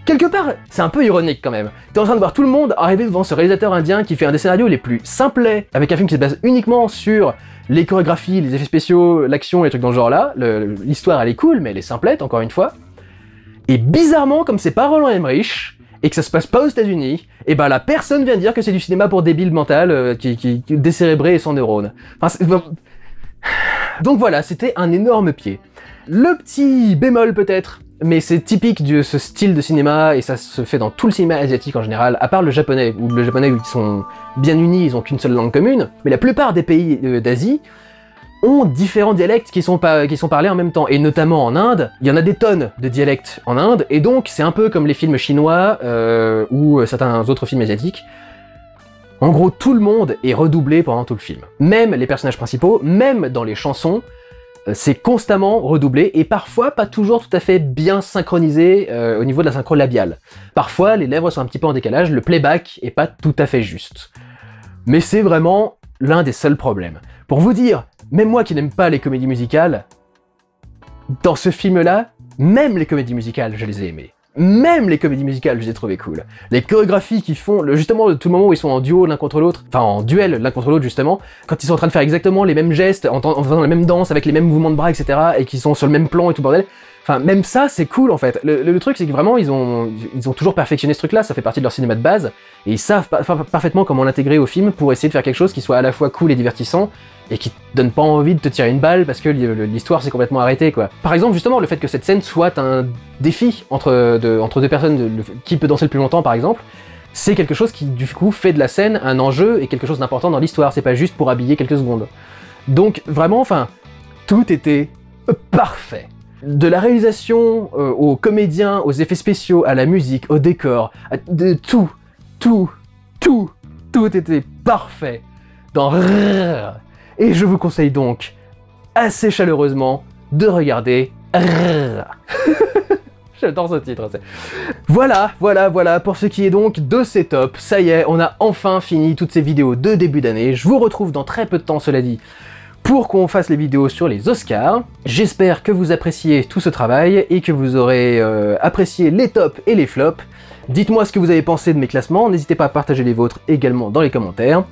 Quelque part, c'est un peu ironique quand même. T'es en train de voir tout le monde arriver devant ce réalisateur indien qui fait un des scénarios les plus simplets, avec un film qui se base uniquement sur les chorégraphies, les effets spéciaux, l'action, les trucs dans ce genre-là. L'histoire, elle est cool, mais elle est simplette, encore une fois. Et bizarrement, comme c'est pas Roland Emmerich, et que ça se passe pas aux États-Unis, et ben la personne vient dire que c'est du cinéma pour débiles mental, qui décérébré et sans neurones. Enfin, donc voilà, c'était un énorme pied. Le petit bémol peut-être, mais c'est typique de ce style de cinéma, et ça se fait dans tout le cinéma asiatique en général, à part le japonais, où ils sont bien unis, ils ont qu'une seule langue commune, mais la plupart des pays d'Asie ont différents dialectes qui sont parlés en même temps, et notamment en Inde, il y en a des tonnes de dialectes en Inde, et donc c'est un peu comme les films chinois, ou certains autres films asiatiques. En gros, tout le monde est redoublé pendant tout le film. Même les personnages principaux, même dans les chansons, c'est constamment redoublé, et parfois pas toujours tout à fait bien synchronisé au niveau de la synchro labiale. Parfois, les lèvres sont un petit peu en décalage, le playback est pas tout à fait juste. Mais c'est vraiment l'un des seuls problèmes. Pour vous dire, même moi qui n'aime pas les comédies musicales, dans ce film-là, même les comédies musicales, je les ai aimées. Même les comédies musicales, je les ai trouvées cool. Les chorégraphies qui font, justement, tout le moment où ils sont en duo l'un contre l'autre, enfin en duel l'un contre l'autre justement, quand ils sont en train de faire exactement les mêmes gestes, en faisant la même danse, avec les mêmes mouvements de bras, etc., et qu'ils sont sur le même plan et tout bordel, enfin même ça c'est cool en fait. Le truc c'est que vraiment ils ont toujours perfectionné ce truc-là, ça fait partie de leur cinéma de base, et ils savent parfaitement comment l'intégrer au film pour essayer de faire quelque chose qui soit à la fois cool et divertissant, et qui te donne pas envie de te tirer une balle parce que l'histoire s'est complètement arrêtée, quoi. Par exemple, justement, le fait que cette scène soit un défi entre deux personnes, qui peut danser le plus longtemps, par exemple, c'est quelque chose qui, du coup, fait de la scène un enjeu et quelque chose d'important dans l'histoire, c'est pas juste pour habiller quelques secondes. Donc, vraiment, enfin, tout était parfait. De la réalisation, aux comédiens, aux effets spéciaux, à la musique, au décor, tout était parfait dans Rrrr. Et je vous conseille donc, assez chaleureusement, de regarder Rrrr. J'adore ce titre. Voilà pour ce qui est donc de ces tops. Ça y est, on a enfin fini toutes ces vidéos de début d'année. Je vous retrouve dans très peu de temps, cela dit, pour qu'on fasse les vidéos sur les Oscars. J'espère que vous appréciez tout ce travail et que vous aurez apprécié les tops et les flops. Dites-moi ce que vous avez pensé de mes classements, n'hésitez pas à partager les vôtres également dans les commentaires.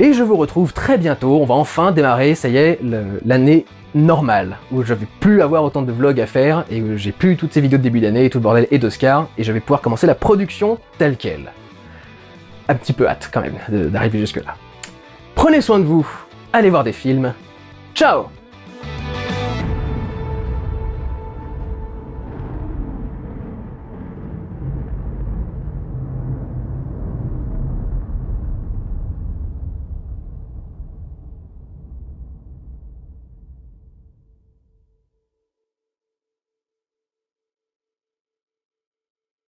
Et je vous retrouve très bientôt, on va enfin démarrer, ça y est, l'année normal, où je vais plus avoir autant de vlogs à faire, et où j'ai plus toutes ces vidéos de début d'année et tout le bordel et d'Oscar, et je vais pouvoir commencer la production telle quelle. Un petit peu hâte quand même d'arriver jusque là. Prenez soin de vous, allez voir des films, ciao!